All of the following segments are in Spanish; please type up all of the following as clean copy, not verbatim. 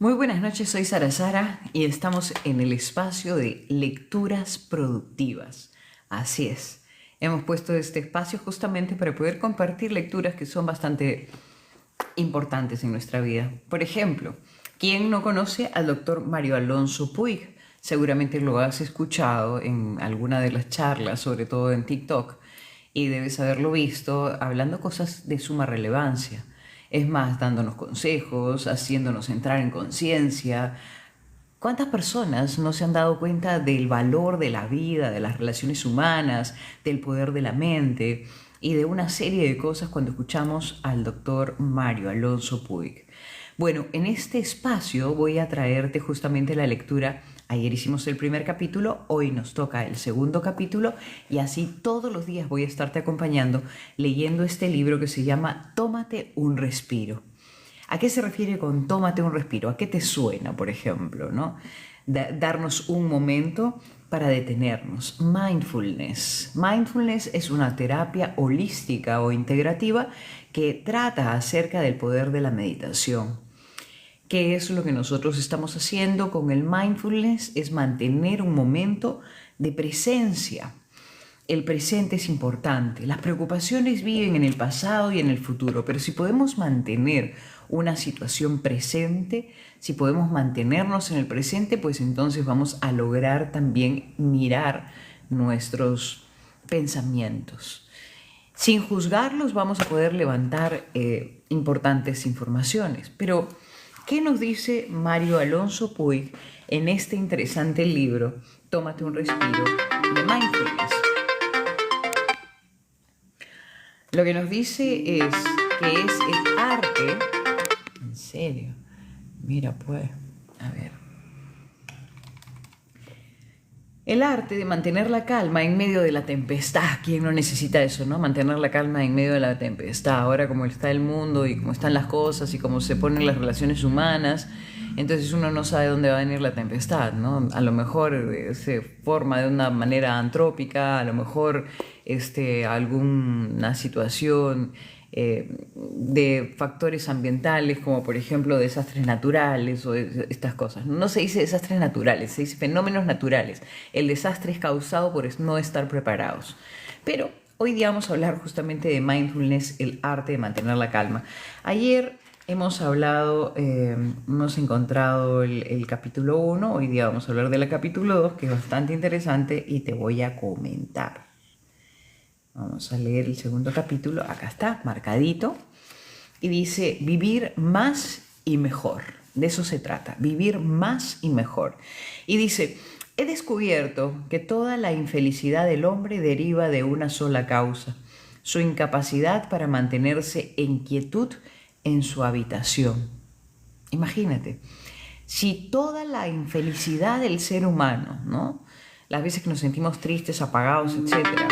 Muy buenas noches, soy Sara y estamos en el espacio de lecturas productivas. Así es, hemos puesto este espacio justamente para poder compartir lecturas que son bastante importantes en nuestra vida. Por ejemplo, ¿quién no conoce al doctor Mario Alonso Puig? Seguramente lo has escuchado en alguna de las charlas, sobre todo en TikTok, y debes haberlo visto hablando cosas de suma relevancia. Es más, dándonos consejos, haciéndonos entrar en conciencia. ¿Cuántas personas no se han dado cuenta del valor de la vida, de las relaciones humanas, del poder de la mente y de una serie de cosas cuando escuchamos al doctor Mario Alonso Puig? Bueno, en este espacio voy a traerte justamente la lectura. Ayer hicimos el primer capítulo, hoy nos toca el segundo capítulo y así todos los días voy a estarte acompañando leyendo este libro que se llama Tómate un respiro. ¿A qué se refiere con tómate un respiro? ¿A qué te suena, por ejemplo, ¿no? Darnos un momento para detenernos. Mindfulness. Mindfulness es una terapia holística o integrativa que trata acerca del poder de la meditación. ¿Qué es lo que nosotros estamos haciendo con el mindfulness? Es mantener un momento de presencia. El presente es importante. Las preocupaciones viven en el pasado y en el futuro, pero si podemos mantener una situación presente, si podemos mantenernos en el presente, pues entonces vamos a lograr también mirar nuestros pensamientos. Sin juzgarlos vamos a poder levantar importantes informaciones. Pero, ¿qué nos dice Mario Alonso Puig en este interesante libro, Tómate un respiro, de Mindfulness? Lo que nos dice es que es el arte, en serio, mira pues, a ver, el arte de mantener la calma en medio de la tempestad. ¿Quién no necesita eso, no? Mantener la calma en medio de la tempestad. Ahora como está el mundo y cómo están las cosas y cómo se ponen las relaciones humanas, entonces uno no sabe dónde va a venir la tempestad, ¿no? A lo mejor se forma de una manera antrópica, a lo mejor alguna situación de factores ambientales, como por ejemplo desastres naturales o estas cosas. No se dice desastres naturales, se dice fenómenos naturales. El desastre es causado por no estar preparados. Pero hoy día vamos a hablar justamente de mindfulness, el arte de mantener la calma. Ayer hemos hablado, hemos encontrado el capítulo 1, hoy día vamos a hablar del capítulo 2, que es bastante interesante y te voy a comentar. Vamos a leer el segundo capítulo, acá está, marcadito, y dice vivir más y mejor. De eso se trata, vivir más y mejor. Y dice, he descubierto que toda la infelicidad del hombre deriva de una sola causa, su incapacidad para mantenerse en quietud en su habitación. Imagínate, si toda la infelicidad del ser humano, ¿no? Las veces que nos sentimos tristes, apagados, etcétera,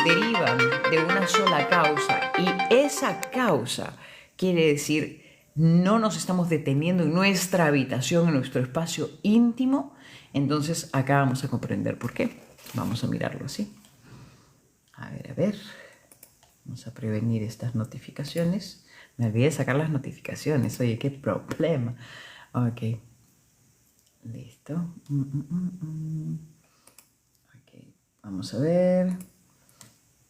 derivan de una sola causa y esa causa quiere decir no nos estamos deteniendo en nuestra habitación, en nuestro espacio íntimo, entonces acá vamos a comprender por qué. Vamos a mirarlo así. A ver. Vamos a prevenir estas notificaciones. Me olvidé de sacar las notificaciones. Oye, qué problema. Ok. Listo. Ok. Vamos a ver.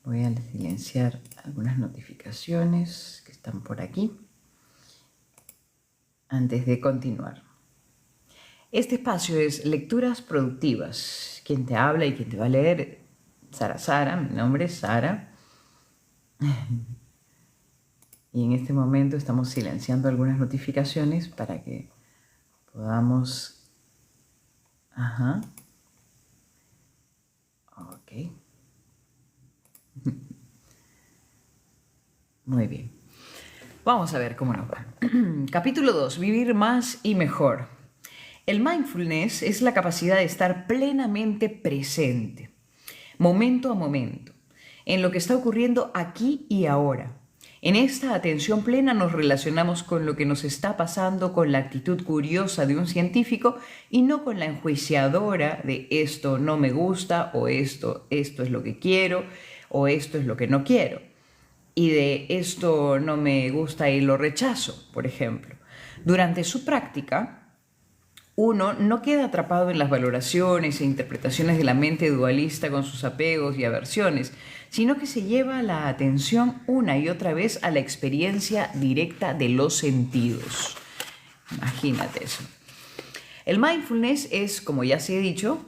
Voy a silenciar algunas notificaciones que están por aquí antes de continuar. Este espacio es Lecturas Productivas. Quien te habla y quien te va a leer, Sara. Mi nombre es Sara. Y en este momento estamos silenciando algunas notificaciones para que podamos... Ok. Muy bien. Vamos a ver cómo nos va. Capítulo 2. Vivir más y mejor. El mindfulness es la capacidad de estar plenamente presente, momento a momento, en lo que está ocurriendo aquí y ahora. En esta atención plena nos relacionamos con lo que nos está pasando con la actitud curiosa de un científico y no con la enjuiciadora de esto no me gusta o esto es lo que quiero o esto es lo que no quiero. Y de esto no me gusta y lo rechazo, por ejemplo. Durante su práctica, uno no queda atrapado en las valoraciones e interpretaciones de la mente dualista con sus apegos y aversiones, sino que se lleva la atención una y otra vez a la experiencia directa de los sentidos. Imagínate eso. El mindfulness es, como ya se ha dicho,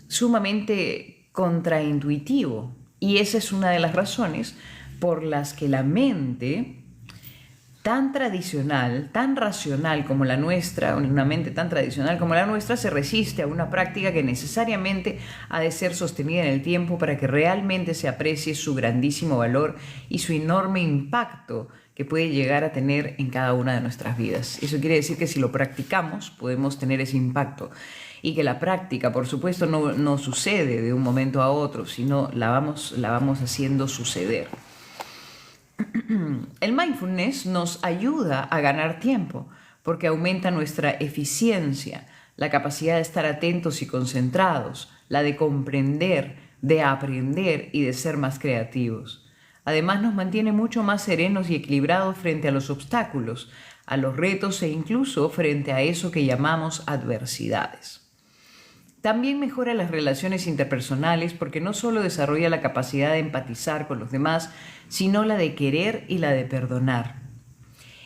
sumamente contraintuitivo, y esa es una de las razones por las que la mente tan tradicional, tan racional como la nuestra, una mente tan tradicional como la nuestra, se resiste a una práctica que necesariamente ha de ser sostenida en el tiempo para que realmente se aprecie su grandísimo valor y su enorme impacto que puede llegar a tener en cada una de nuestras vidas. Eso quiere decir que si lo practicamos, podemos tener ese impacto. Y que la práctica, por supuesto, no sucede de un momento a otro, sino la vamos haciendo suceder. El mindfulness nos ayuda a ganar tiempo porque aumenta nuestra eficiencia, la capacidad de estar atentos y concentrados, la de comprender, de aprender y de ser más creativos. Además, nos mantiene mucho más serenos y equilibrados frente a los obstáculos, a los retos e incluso frente a eso que llamamos adversidades. También mejora las relaciones interpersonales porque no solo desarrolla la capacidad de empatizar con los demás, sino la de querer y la de perdonar.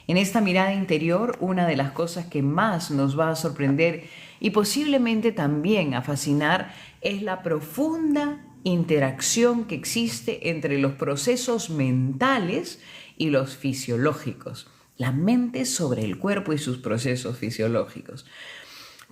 En esta mirada interior, una de las cosas que más nos va a sorprender y posiblemente también a fascinar es la profunda interacción que existe entre los procesos mentales y los fisiológicos. La mente sobre el cuerpo y sus procesos fisiológicos.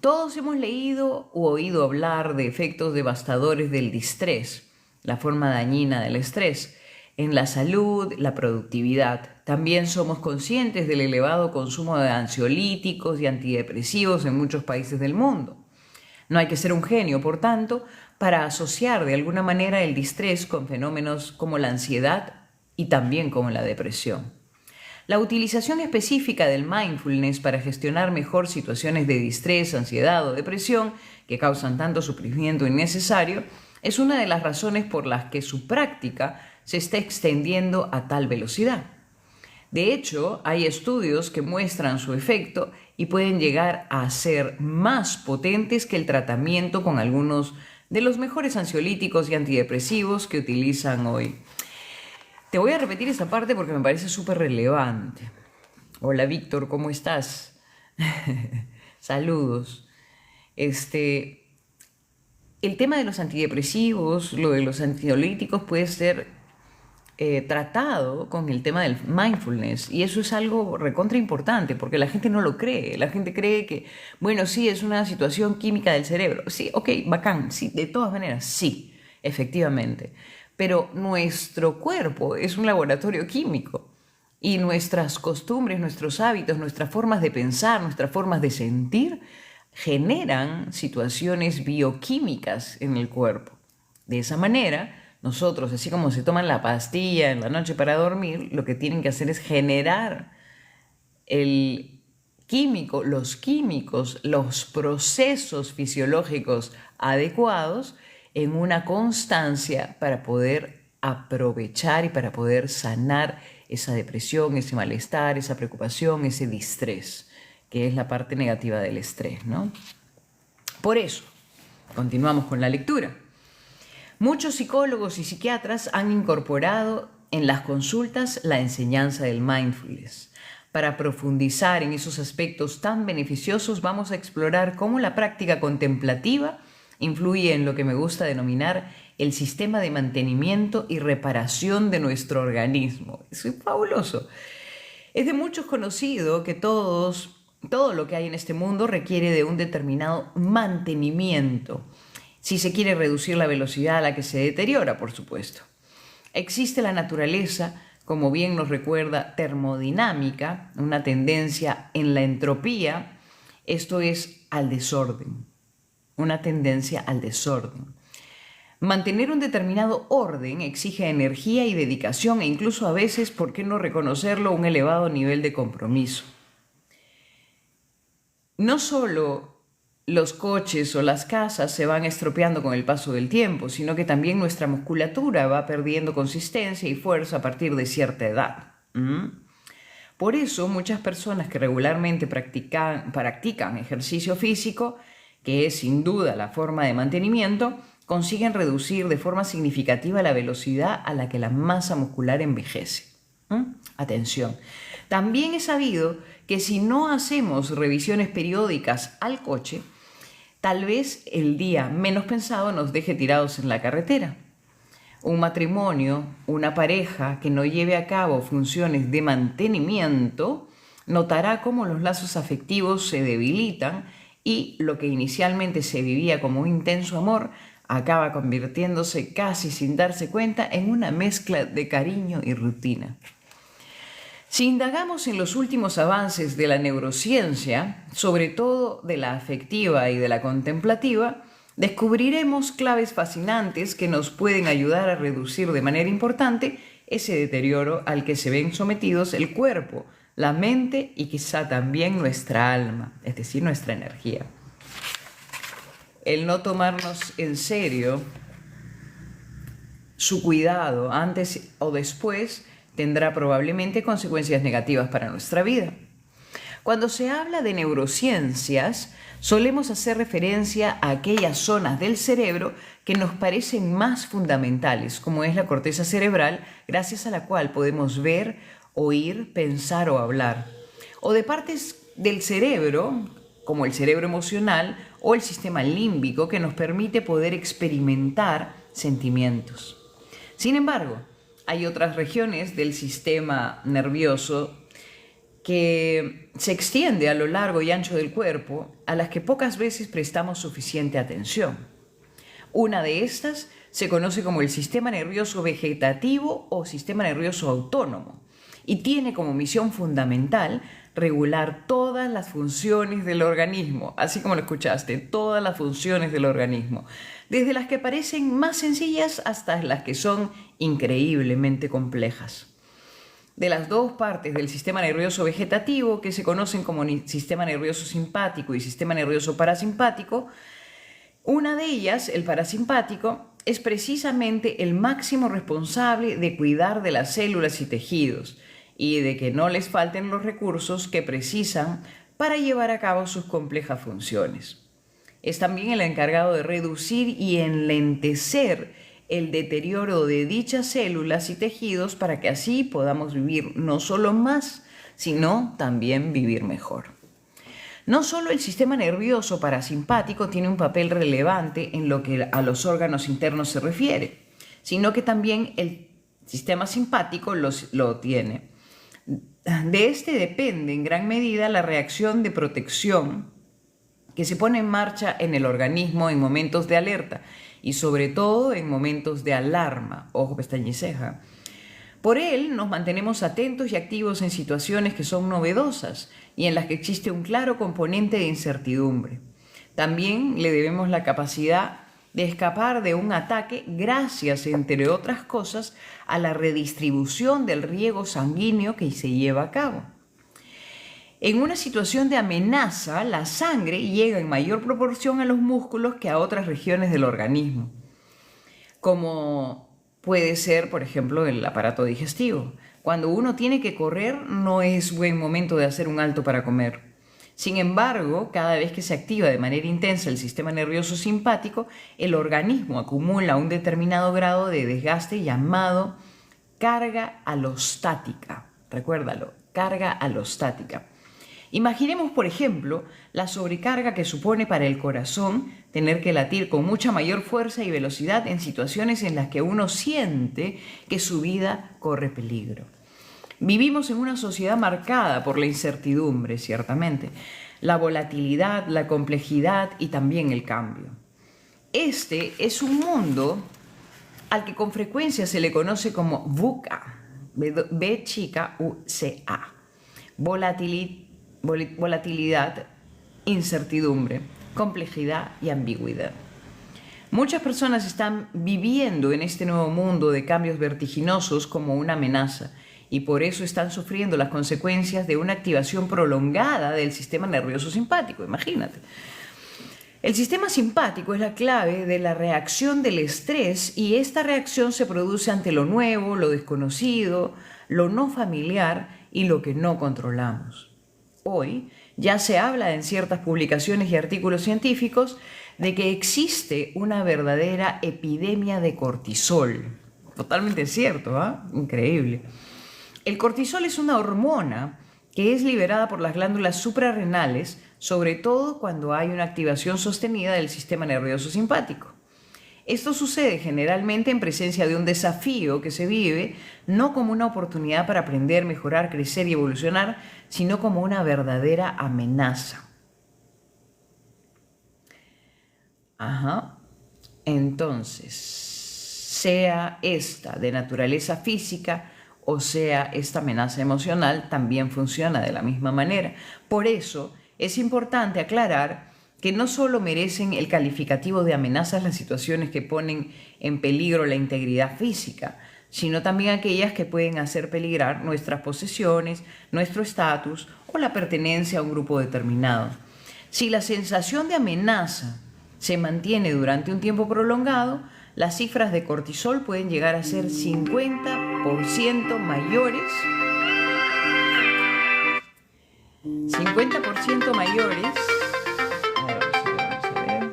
Todos hemos leído o oído hablar de efectos devastadores del distrés, la forma dañina del estrés, en la salud, la productividad. También somos conscientes del elevado consumo de ansiolíticos y antidepresivos en muchos países del mundo. No hay que ser un genio, por tanto, para asociar de alguna manera el distrés con fenómenos como la ansiedad y también como la depresión. La utilización específica del mindfulness para gestionar mejor situaciones de distrés, ansiedad o depresión que causan tanto sufrimiento innecesario es una de las razones por las que su práctica se está extendiendo a tal velocidad. De hecho, hay estudios que muestran su efecto y pueden llegar a ser más potentes que el tratamiento con algunos de los mejores ansiolíticos y antidepresivos que utilizan hoy. Te voy a repetir esta parte porque me parece súper relevante. Hola Víctor, ¿cómo estás? Saludos. El tema de los antidepresivos, lo de los ansiolíticos puede ser tratado con el tema del mindfulness, y eso es algo recontra importante porque la gente no lo cree. La gente cree que, bueno, sí, es una situación química del cerebro. Sí, ok, bacán, sí, de todas maneras, sí, efectivamente. Pero nuestro cuerpo es un laboratorio químico y nuestras costumbres, nuestros hábitos, nuestras formas de pensar, nuestras formas de sentir generan situaciones bioquímicas en el cuerpo. De esa manera, nosotros, así como se toman la pastilla en la noche para dormir, lo que tienen que hacer es generar los químicos, los procesos fisiológicos adecuados en una constancia para poder aprovechar y para poder sanar esa depresión, ese malestar, esa preocupación, ese distrés, que es la parte negativa del estrés, ¿no? Por eso, continuamos con la lectura. Muchos psicólogos y psiquiatras han incorporado en las consultas la enseñanza del mindfulness. Para profundizar en esos aspectos tan beneficiosos, vamos a explorar cómo la práctica contemplativa influye en lo que me gusta denominar el sistema de mantenimiento y reparación de nuestro organismo. Eso es fabuloso. Es de muchos conocido que todo lo que hay en este mundo requiere de un determinado mantenimiento, si se quiere reducir la velocidad a la que se deteriora, por supuesto. Existe la naturaleza, como bien nos recuerda, termodinámica, una tendencia en la entropía, esto es al desorden, una tendencia al desorden. Mantener un determinado orden exige energía y dedicación e incluso a veces, ¿por qué no reconocerlo?, un elevado nivel de compromiso. No solo los coches o las casas se van estropeando con el paso del tiempo, sino que también nuestra musculatura va perdiendo consistencia y fuerza a partir de cierta edad. Por eso muchas personas que regularmente practican ejercicio físico, que es sin duda la forma de mantenimiento, consiguen reducir de forma significativa la velocidad a la que la masa muscular envejece. Atención, también es sabido que si no hacemos revisiones periódicas al coche, tal vez el día menos pensado nos deje tirados en la carretera. Un matrimonio, una pareja que no lleve a cabo funciones de mantenimiento, notará cómo los lazos afectivos se debilitan y lo que inicialmente se vivía como un intenso amor acaba convirtiéndose casi sin darse cuenta en una mezcla de cariño y rutina. Si indagamos en los últimos avances de la neurociencia, sobre todo de la afectiva y de la contemplativa, descubriremos claves fascinantes que nos pueden ayudar a reducir de manera importante ese deterioro al que se ven sometidos el cuerpo, la mente y quizá también nuestra alma, es decir, nuestra energía. El no tomarnos en serio su cuidado antes o después tendrá probablemente consecuencias negativas para nuestra vida. Cuando se habla de neurociencias, solemos hacer referencia a aquellas zonas del cerebro que nos parecen más fundamentales, como es la corteza cerebral, gracias a la cual podemos ver, oír, pensar o hablar, o de partes del cerebro, como el cerebro emocional o el sistema límbico, que nos permite poder experimentar sentimientos. Sin embargo, hay otras regiones del sistema nervioso que se extiende a lo largo y ancho del cuerpo, a las que pocas veces prestamos suficiente atención. Una de estas se conoce como el sistema nervioso vegetativo o sistema nervioso autónomo y tiene como misión fundamental regular todas las funciones del organismo, así como lo escuchaste, todas las funciones del organismo, desde las que parecen más sencillas hasta las que son increíblemente complejas. De las dos partes del sistema nervioso vegetativo, que se conocen como sistema nervioso simpático y sistema nervioso parasimpático, una de ellas, el parasimpático, es precisamente el máximo responsable de cuidar de las células y tejidos y de que no les falten los recursos que precisan para llevar a cabo sus complejas funciones. Es también el encargado de reducir y enlentecer el deterioro de dichas células y tejidos para que así podamos vivir no solo más, sino también vivir mejor. No solo el sistema nervioso parasimpático tiene un papel relevante en lo que a los órganos internos se refiere, sino que también el sistema simpático lo tiene. De este depende en gran medida la reacción de protección que se pone en marcha en el organismo en momentos de alerta y sobre todo en momentos de alarma, ojo, pestaña y ceja. Por él nos mantenemos atentos y activos en situaciones que son novedosas y en las que existe un claro componente de incertidumbre. También le debemos la capacidad de escapar de un ataque gracias, entre otras cosas, a la redistribución del riego sanguíneo que se lleva a cabo. En una situación de amenaza, la sangre llega en mayor proporción a los músculos que a otras regiones del organismo, como puede ser, por ejemplo, el aparato digestivo. Cuando uno tiene que correr, no es buen momento de hacer un alto para comer. Sin embargo, cada vez que se activa de manera intensa el sistema nervioso simpático, el organismo acumula un determinado grado de desgaste llamado carga alostática. Recuérdalo, carga alostática. Imaginemos, por ejemplo, la sobrecarga que supone para el corazón tener que latir con mucha mayor fuerza y velocidad en situaciones en las que uno siente que su vida corre peligro. Vivimos en una sociedad marcada por la incertidumbre, ciertamente, la volatilidad, la complejidad y también el cambio. Este es un mundo al que con frecuencia se le conoce como VUCA, B chica U C A, volatilidad, incertidumbre, complejidad y ambigüedad. Muchas personas están viviendo en este nuevo mundo de cambios vertiginosos como una amenaza y por eso están sufriendo las consecuencias de una activación prolongada del sistema nervioso simpático, imagínate. El sistema simpático es la clave de la reacción del estrés y esta reacción se produce ante lo nuevo, lo desconocido, lo no familiar y lo que no controlamos. Hoy ya se habla en ciertas publicaciones y artículos científicos de que existe una verdadera epidemia de cortisol. Totalmente cierto, ¿ah? Increíble. El cortisol es una hormona que es liberada por las glándulas suprarrenales, sobre todo cuando hay una activación sostenida del sistema nervioso simpático. Esto sucede generalmente en presencia de un desafío que se vive no como una oportunidad para aprender, mejorar, crecer y evolucionar, sino como una verdadera amenaza. Entonces, sea esta de naturaleza física o sea esta amenaza emocional, también funciona de la misma manera. Por eso es importante aclarar que no solo merecen el calificativo de amenazas las situaciones que ponen en peligro la integridad física, sino también aquellas que pueden hacer peligrar nuestras posesiones, nuestro estatus o la pertenencia a un grupo determinado. Si la sensación de amenaza se mantiene durante un tiempo prolongado, las cifras de cortisol pueden llegar a ser 50% mayores. 50% mayores. Vamos a ver.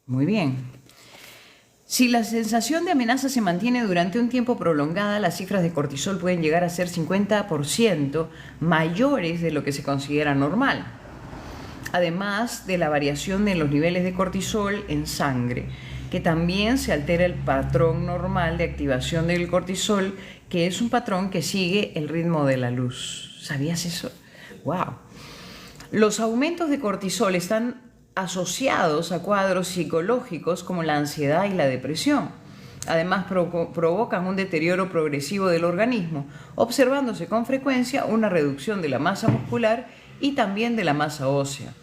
Muy bien. Si la sensación de amenaza se mantiene durante un tiempo prolongada, las cifras de cortisol pueden llegar a ser 50% mayores de lo que se considera normal. Además de la variación de los niveles de cortisol en sangre, que también se altera el patrón normal de activación del cortisol, que es un patrón que sigue el ritmo de la luz. ¿Sabías eso? ¡Wow! Los aumentos de cortisol están asociados a cuadros psicológicos como la ansiedad y la depresión. Además, provocan un deterioro progresivo del organismo, observándose con frecuencia una reducción de la masa muscular y también de la masa ósea,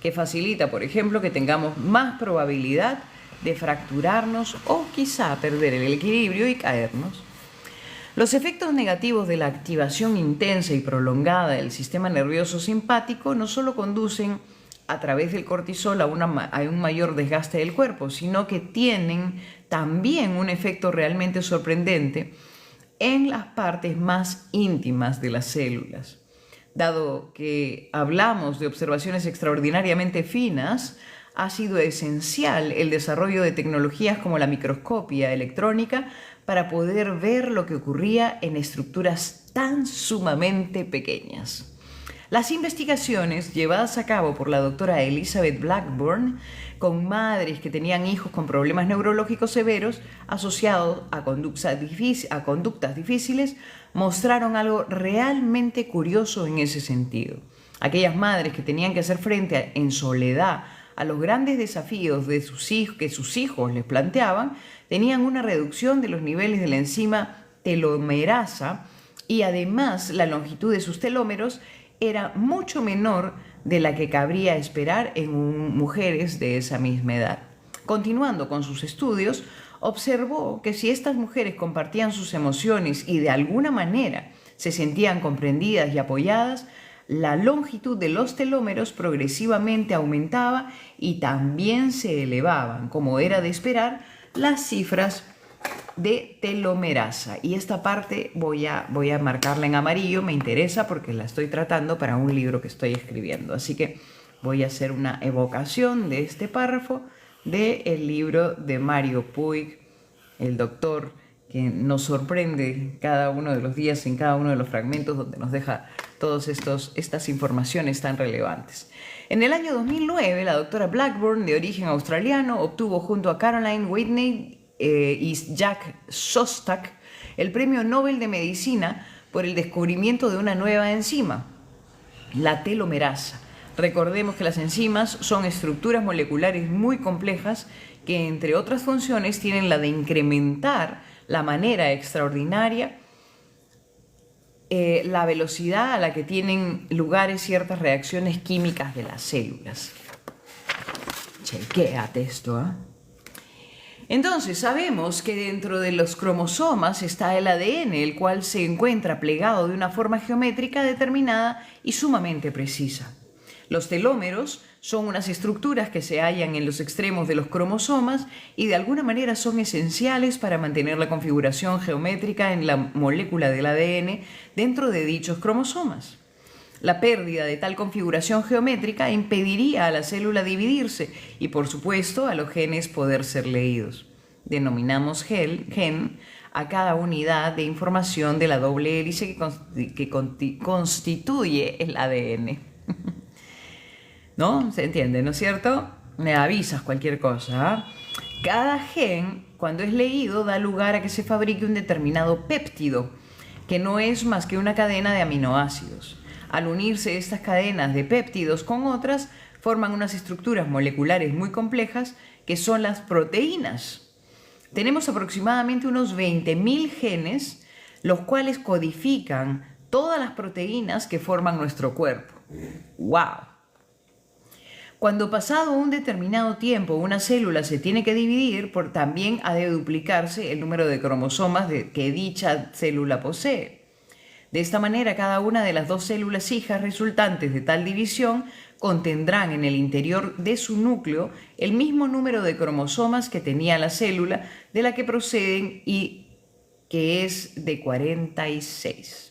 que facilita, por ejemplo, que tengamos más probabilidad de fracturarnos o quizá perder el equilibrio y caernos. Los efectos negativos de la activación intensa y prolongada del sistema nervioso simpático no solo conducen a través del cortisol a un mayor desgaste del cuerpo, sino que tienen también un efecto realmente sorprendente en las partes más íntimas de las células. Dado que hablamos de observaciones extraordinariamente finas, ha sido esencial el desarrollo de tecnologías como la microscopía electrónica para poder ver lo que ocurría en estructuras tan sumamente pequeñas. Las investigaciones llevadas a cabo por la doctora Elizabeth Blackburn con madres que tenían hijos con problemas neurológicos severos asociados a conductas difíciles mostraron algo realmente curioso en ese sentido. Aquellas madres que tenían que hacer frente en soledad a los grandes desafíos que sus hijos les planteaban, tenían una reducción de los niveles de la enzima telomerasa y además la longitud de sus telómeros era mucho menor de la que cabría esperar en mujeres de esa misma edad. Continuando con sus estudios, observó que si estas mujeres compartían sus emociones y de alguna manera se sentían comprendidas y apoyadas, la longitud de los telómeros progresivamente aumentaba y también se elevaban, como era de esperar, las cifras de telomerasa. Y esta parte voy a marcarla en amarillo, me interesa porque la estoy tratando para un libro que estoy escribiendo. Así que voy a hacer una evocación de este párrafo del libro de Mario Puig, el doctor que nos sorprende cada uno de los días en cada uno de los fragmentos donde nos deja todas estas informaciones tan relevantes. En el año 2009, la doctora Blackburn, de origen australiano, obtuvo junto a Caroline Whitney y Jack Szostak el Premio Nobel de Medicina por el descubrimiento de una nueva enzima, la telomerasa. Recordemos que las enzimas son estructuras moleculares muy complejas que, entre otras funciones, tienen la de incrementar la manera extraordinaria, la velocidad a la que tienen lugar ciertas reacciones químicas de las células. Chequéate esto, ¿eh? Entonces sabemos que dentro de los cromosomas está el ADN, el cual se encuentra plegado de una forma geométrica determinada y sumamente precisa. Los telómeros son unas estructuras que se hallan en los extremos de los cromosomas y de alguna manera son esenciales para mantener la configuración geométrica en la molécula del ADN dentro de dichos cromosomas. La pérdida de tal configuración geométrica impediría a la célula dividirse y, por supuesto, a los genes poder ser leídos. Denominamos gen a cada unidad de información de la doble hélice que constituye el ADN. ¿No? ¿Se entiende, no es cierto? Me avisas cualquier cosa. Cada gen, cuando es leído, da lugar a que se fabrique un determinado péptido, que no es más que una cadena de aminoácidos. Al unirse estas cadenas de péptidos con otras, forman unas estructuras moleculares muy complejas que son las proteínas. Tenemos aproximadamente unos 20.000 genes, los cuales codifican todas las proteínas que forman nuestro cuerpo. ¡Wow! Cuando pasado un determinado tiempo una célula se tiene que dividir, también ha de duplicarse el número de cromosomas que dicha célula posee. De esta manera, cada una de las dos células hijas resultantes de tal división contendrán en el interior de su núcleo el mismo número de cromosomas que tenía la célula de la que proceden y que es de 46.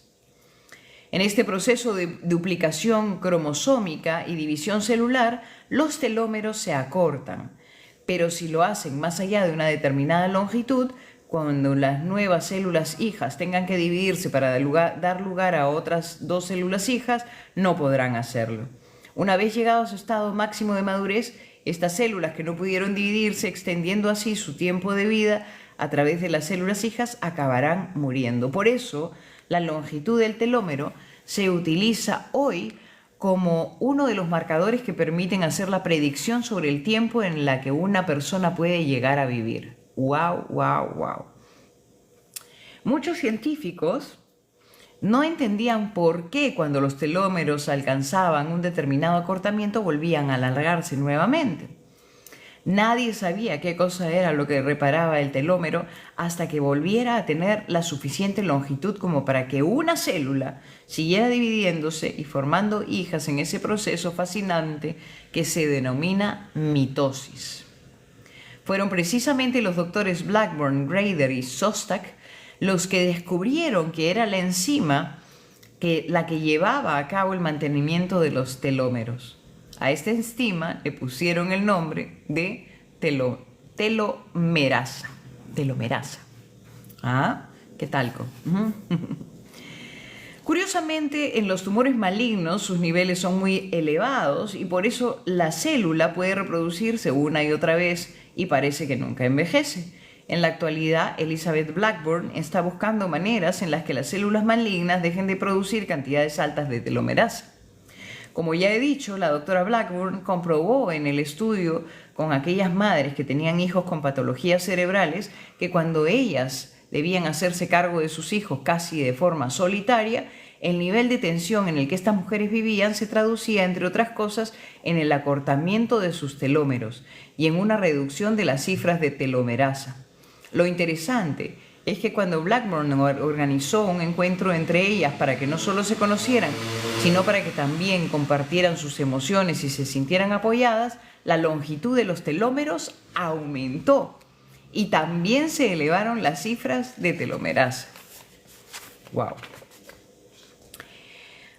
En este proceso de duplicación cromosómica y división celular, los telómeros se acortan, pero si lo hacen más allá de una determinada longitud, cuando las nuevas células hijas tengan que dividirse para dar lugar a otras dos células hijas, no podrán hacerlo. Una vez llegado a su estado máximo de madurez, estas células que no pudieron dividirse, extendiendo así su tiempo de vida a través de las células hijas, acabarán muriendo. Por eso, la longitud del telómero se utiliza hoy como uno de los marcadores que permiten hacer la predicción sobre el tiempo en la que una persona puede llegar a vivir. ¡Wow, wow, wow! Muchos científicos no entendían por qué cuando los telómeros alcanzaban un determinado acortamiento volvían a alargarse nuevamente. Nadie sabía qué cosa era lo que reparaba el telómero hasta que volviera a tener la suficiente longitud como para que una célula siguiera dividiéndose y formando hijas en ese proceso fascinante que se denomina mitosis. Fueron precisamente los doctores Blackburn, Grader y Szostak los que descubrieron que era la enzima la que llevaba a cabo el mantenimiento de los telómeros. A esta enzima le pusieron el nombre de telomerasa. Telomerasa. ¿Ah? ¿Qué talco? Curiosamente, en los tumores malignos sus niveles son muy elevados y por eso la célula puede reproducirse una y otra vez y parece que nunca envejece. En la actualidad, Elizabeth Blackburn está buscando maneras en las que las células malignas dejen de producir cantidades altas de telomerasa. Como ya he dicho, la doctora Blackburn comprobó en el estudio con aquellas madres que tenían hijos con patologías cerebrales que cuando ellas debían hacerse cargo de sus hijos casi de forma solitaria, el nivel de tensión en el que estas mujeres vivían se traducía, entre otras cosas, en el acortamiento de sus telómeros y en una reducción de las cifras de telomerasa. Lo interesante es que cuando Blackburn organizó un encuentro entre ellas para que no solo se conocieran, sino para que también compartieran sus emociones y se sintieran apoyadas, la longitud de los telómeros aumentó y también se elevaron las cifras de telomerasa. ¡Wow!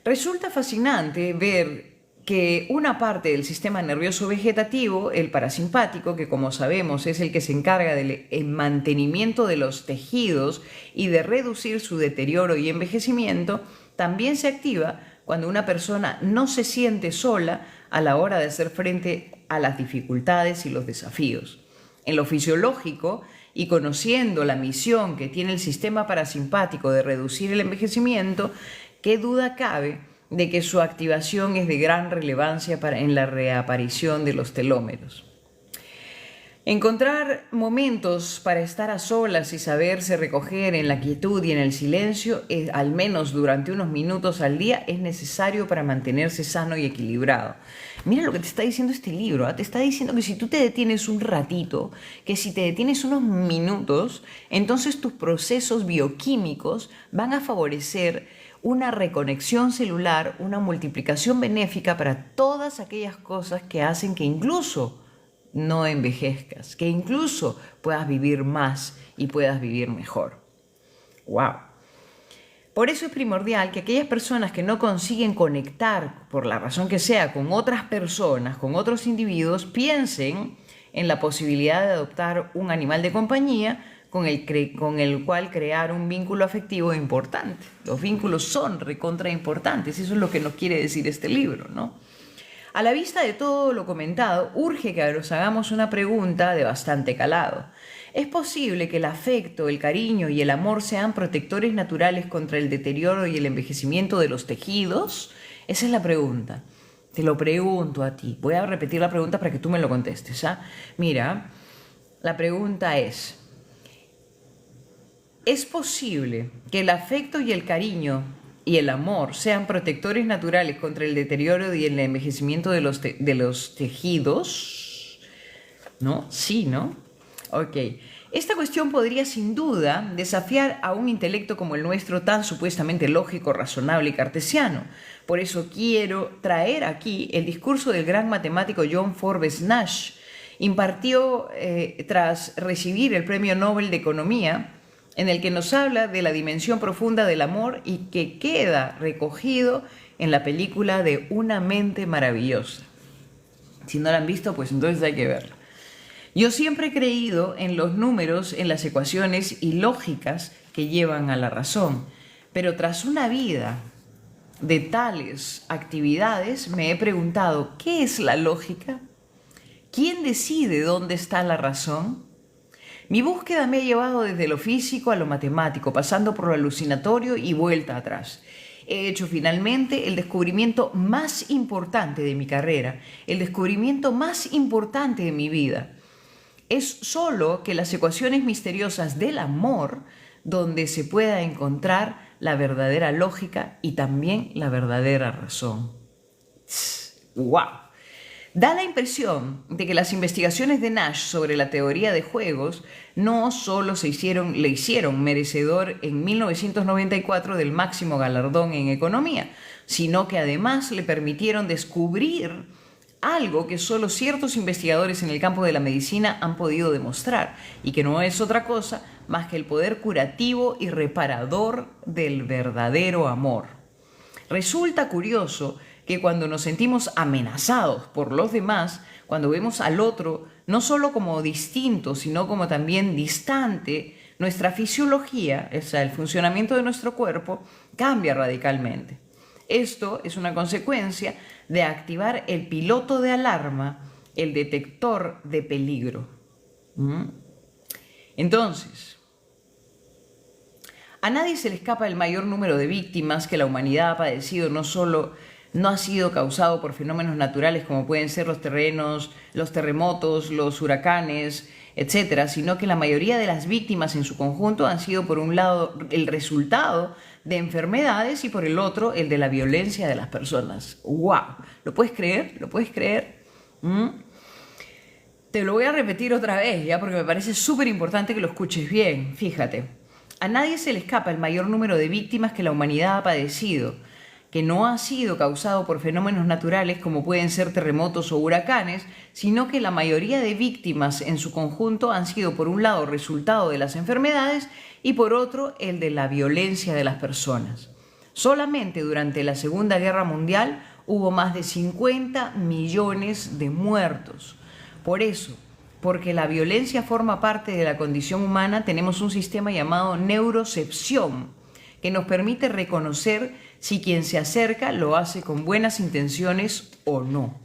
Resulta fascinante ver que una parte del sistema nervioso vegetativo, el parasimpático, que como sabemos es el que se encarga del mantenimiento de los tejidos y de reducir su deterioro y envejecimiento, también se activa cuando una persona no se siente sola a la hora de hacer frente a las dificultades y los desafíos. En lo fisiológico, y conociendo la misión que tiene el sistema parasimpático de reducir el envejecimiento, ¿qué duda cabe de que su activación es de gran relevancia en la reaparición de los telómeros? Encontrar momentos para estar a solas y saberse recoger en la quietud y en el silencio, al menos durante unos minutos al día, es necesario para mantenerse sano y equilibrado. Mira lo que te está diciendo este libro, ¿eh? Te está diciendo que si tú te detienes un ratito, que si te detienes unos minutos, entonces tus procesos bioquímicos van a favorecer una reconexión celular, una multiplicación benéfica para todas aquellas cosas que hacen que incluso no envejezcas, que incluso puedas vivir más y puedas vivir mejor. ¡Wow! Por eso es primordial que aquellas personas que no consiguen conectar, por la razón que sea, con otras personas, con otros individuos, piensen en la posibilidad de adoptar un animal de compañía con el cual crear un vínculo afectivo importante. Los vínculos son recontra importantes, eso es lo que nos quiere decir este libro, ¿no? A la vista de todo lo comentado, urge que nos hagamos una pregunta de bastante calado. ¿Es posible que el afecto, el cariño y el amor sean protectores naturales contra el deterioro y el envejecimiento de los tejidos? Esa es la pregunta. Te lo pregunto a ti. Voy a repetir la pregunta para que tú me lo contestes, ¿ah? Mira, la pregunta ¿es posible que el afecto y el cariño y el amor sean protectores naturales contra el deterioro y el envejecimiento de los tejidos? ¿No? Sí, ¿no? Ok. Esta cuestión podría sin duda desafiar a un intelecto como el nuestro, tan supuestamente lógico, razonable y cartesiano. Por eso quiero traer aquí el discurso del gran matemático John Forbes Nash. Impartió tras recibir el Premio Nobel de Economía, en el que nos habla de la dimensión profunda del amor y que queda recogido en la película de Una mente maravillosa. Si no la han visto, pues entonces hay que verla. Yo siempre he creído en los números, en las ecuaciones y lógicas que llevan a la razón, pero tras una vida de tales actividades me he preguntado, ¿qué es la lógica? ¿Quién decide dónde está la razón? Mi búsqueda me ha llevado desde lo físico a lo matemático, pasando por lo alucinatorio y vuelta atrás. He hecho finalmente el descubrimiento más importante de mi carrera, el descubrimiento más importante de mi vida. Es solo que las ecuaciones misteriosas del amor donde se pueda encontrar la verdadera lógica y también la verdadera razón. ¡Wow! Da la impresión de que las investigaciones de Nash sobre la teoría de juegos no solo le hicieron merecedor en 1994 del máximo galardón en economía, sino que además le permitieron descubrir algo que solo ciertos investigadores en el campo de la medicina han podido demostrar y que no es otra cosa más que el poder curativo y reparador del verdadero amor. Resulta curioso que cuando nos sentimos amenazados por los demás, cuando vemos al otro no solo como distinto, sino como también distante, nuestra fisiología, o sea, el funcionamiento de nuestro cuerpo, cambia radicalmente. Esto es una consecuencia de activar el piloto de alarma, el detector de peligro. Entonces, a nadie se le escapa el mayor número de víctimas que la humanidad ha padecido. No ha sido causado por fenómenos naturales como pueden ser los terremotos, los huracanes, etcétera, sino que la mayoría de las víctimas en su conjunto han sido, por un lado, el resultado de enfermedades y por el otro, el de la violencia de las personas. ¡Wow! ¿Lo puedes creer? ¿Lo puedes creer? Te lo voy a repetir otra vez, ¿ya? Porque me parece súper importante que lo escuches bien. Fíjate, a nadie se le escapa el mayor número de víctimas que la humanidad ha padecido, que no ha sido causado por fenómenos naturales como pueden ser terremotos o huracanes, sino que la mayoría de víctimas en su conjunto han sido, por un lado, resultado de las enfermedades y por otro, el de la violencia de las personas. Solamente durante la Segunda Guerra Mundial hubo más de 50 millones de muertos. Por eso, porque la violencia forma parte de la condición humana, tenemos un sistema llamado neurocepción, que nos permite reconocer si quien se acerca lo hace con buenas intenciones o no.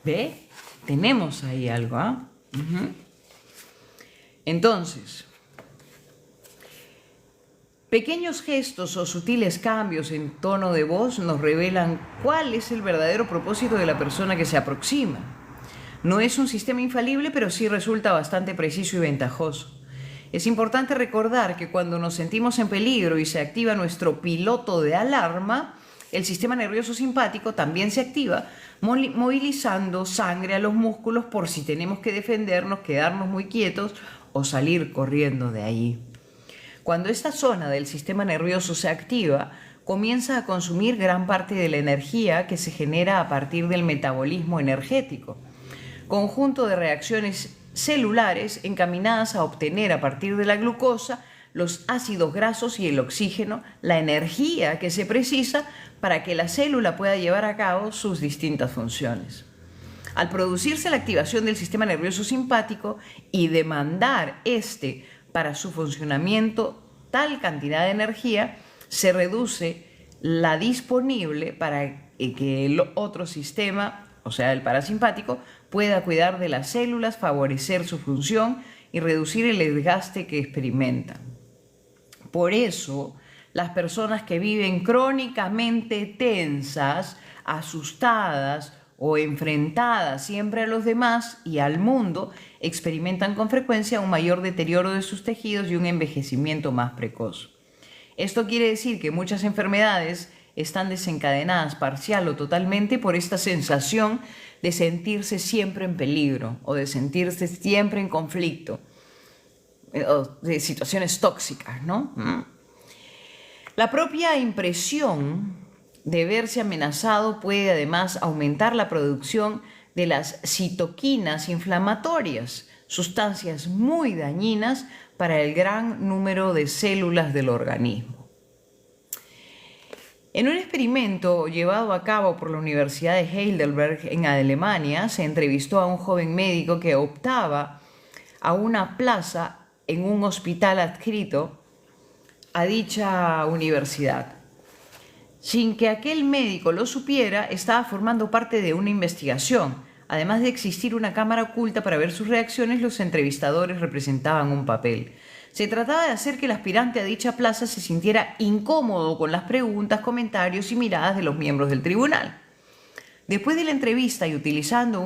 ¿Ve? Tenemos ahí algo, ¿ah? Entonces, pequeños gestos o sutiles cambios en tono de voz nos revelan cuál es el verdadero propósito de la persona que se aproxima. No es un sistema infalible, pero sí resulta bastante preciso y ventajoso. Es importante recordar que cuando nos sentimos en peligro y se activa nuestro piloto de alarma, el sistema nervioso simpático también se activa, movilizando sangre a los músculos por si tenemos que defendernos, quedarnos muy quietos o salir corriendo de ahí. Cuando esta zona del sistema nervioso se activa, comienza a consumir gran parte de la energía que se genera a partir del metabolismo energético, conjunto de reacciones celulares encaminadas a obtener a partir de la glucosa, los ácidos grasos y el oxígeno, la energía que se precisa para que la célula pueda llevar a cabo sus distintas funciones. Al producirse la activación del sistema nervioso simpático y demandar para su funcionamiento tal cantidad de energía, se reduce la disponible para que el otro sistema, o sea, el parasimpático, pueda cuidar de las células, favorecer su función y reducir el desgaste que experimentan. Por eso, las personas que viven crónicamente tensas, asustadas o enfrentadas siempre a los demás y al mundo, experimentan con frecuencia un mayor deterioro de sus tejidos y un envejecimiento más precoz. Esto quiere decir que muchas enfermedades están desencadenadas parcial o totalmente por esta sensación de sentirse siempre en peligro o de sentirse siempre en conflicto, o de situaciones tóxicas, ¿no? La propia impresión de verse amenazado puede además aumentar la producción de las citoquinas inflamatorias, sustancias muy dañinas para el gran número de células del organismo. En un experimento llevado a cabo por la Universidad de Heidelberg en Alemania, se entrevistó a un joven médico que optaba a una plaza en un hospital adscrito a dicha universidad. Sin que aquel médico lo supiera, estaba formando parte de una investigación. Además de existir una cámara oculta para ver sus reacciones, los entrevistadores representaban un papel. Se trataba de hacer que el aspirante a dicha plaza se sintiera incómodo con las preguntas, comentarios y miradas de los miembros del tribunal. Después de la entrevista y utilizando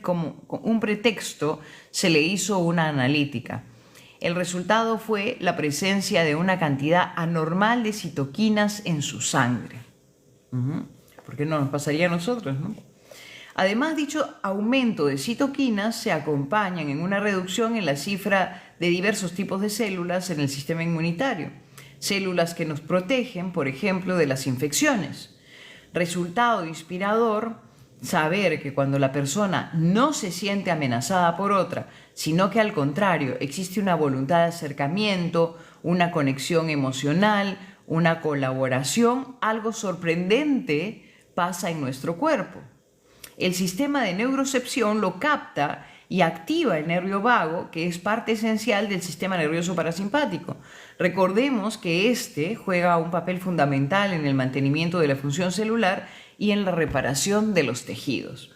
como un pretexto, se le hizo una analítica. El resultado fue la presencia de una cantidad anormal de citoquinas en su sangre. ¿Por qué no nos pasaría a nosotros, no? Además, dicho aumento de citoquinas se acompañan en una reducción en la cifra de diversos tipos de células en el sistema inmunitario. Células que nos protegen, por ejemplo, de las infecciones. Resultado inspirador, saber que cuando la persona no se siente amenazada por otra, sino que al contrario existe una voluntad de acercamiento, una conexión emocional, una colaboración, algo sorprendente pasa en nuestro cuerpo. El sistema de neurocepción lo capta y activa el nervio vago, que es parte esencial del sistema nervioso parasimpático. Recordemos que este juega un papel fundamental en el mantenimiento de la función celular y en la reparación de los tejidos.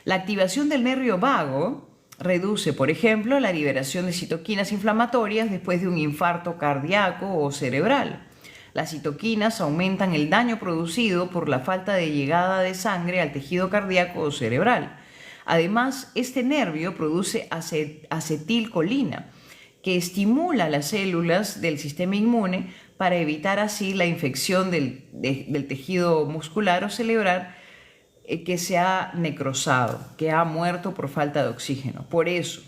La activación del nervio vago reduce, por ejemplo, la liberación de citoquinas inflamatorias después de un infarto cardíaco o cerebral. Las citoquinas aumentan el daño producido por la falta de llegada de sangre al tejido cardíaco o cerebral. Además, este nervio produce acetilcolina, que estimula las células del sistema inmune para evitar así la infección del tejido muscular o cerebral que se ha necrosado, que ha muerto por falta de oxígeno. Por eso,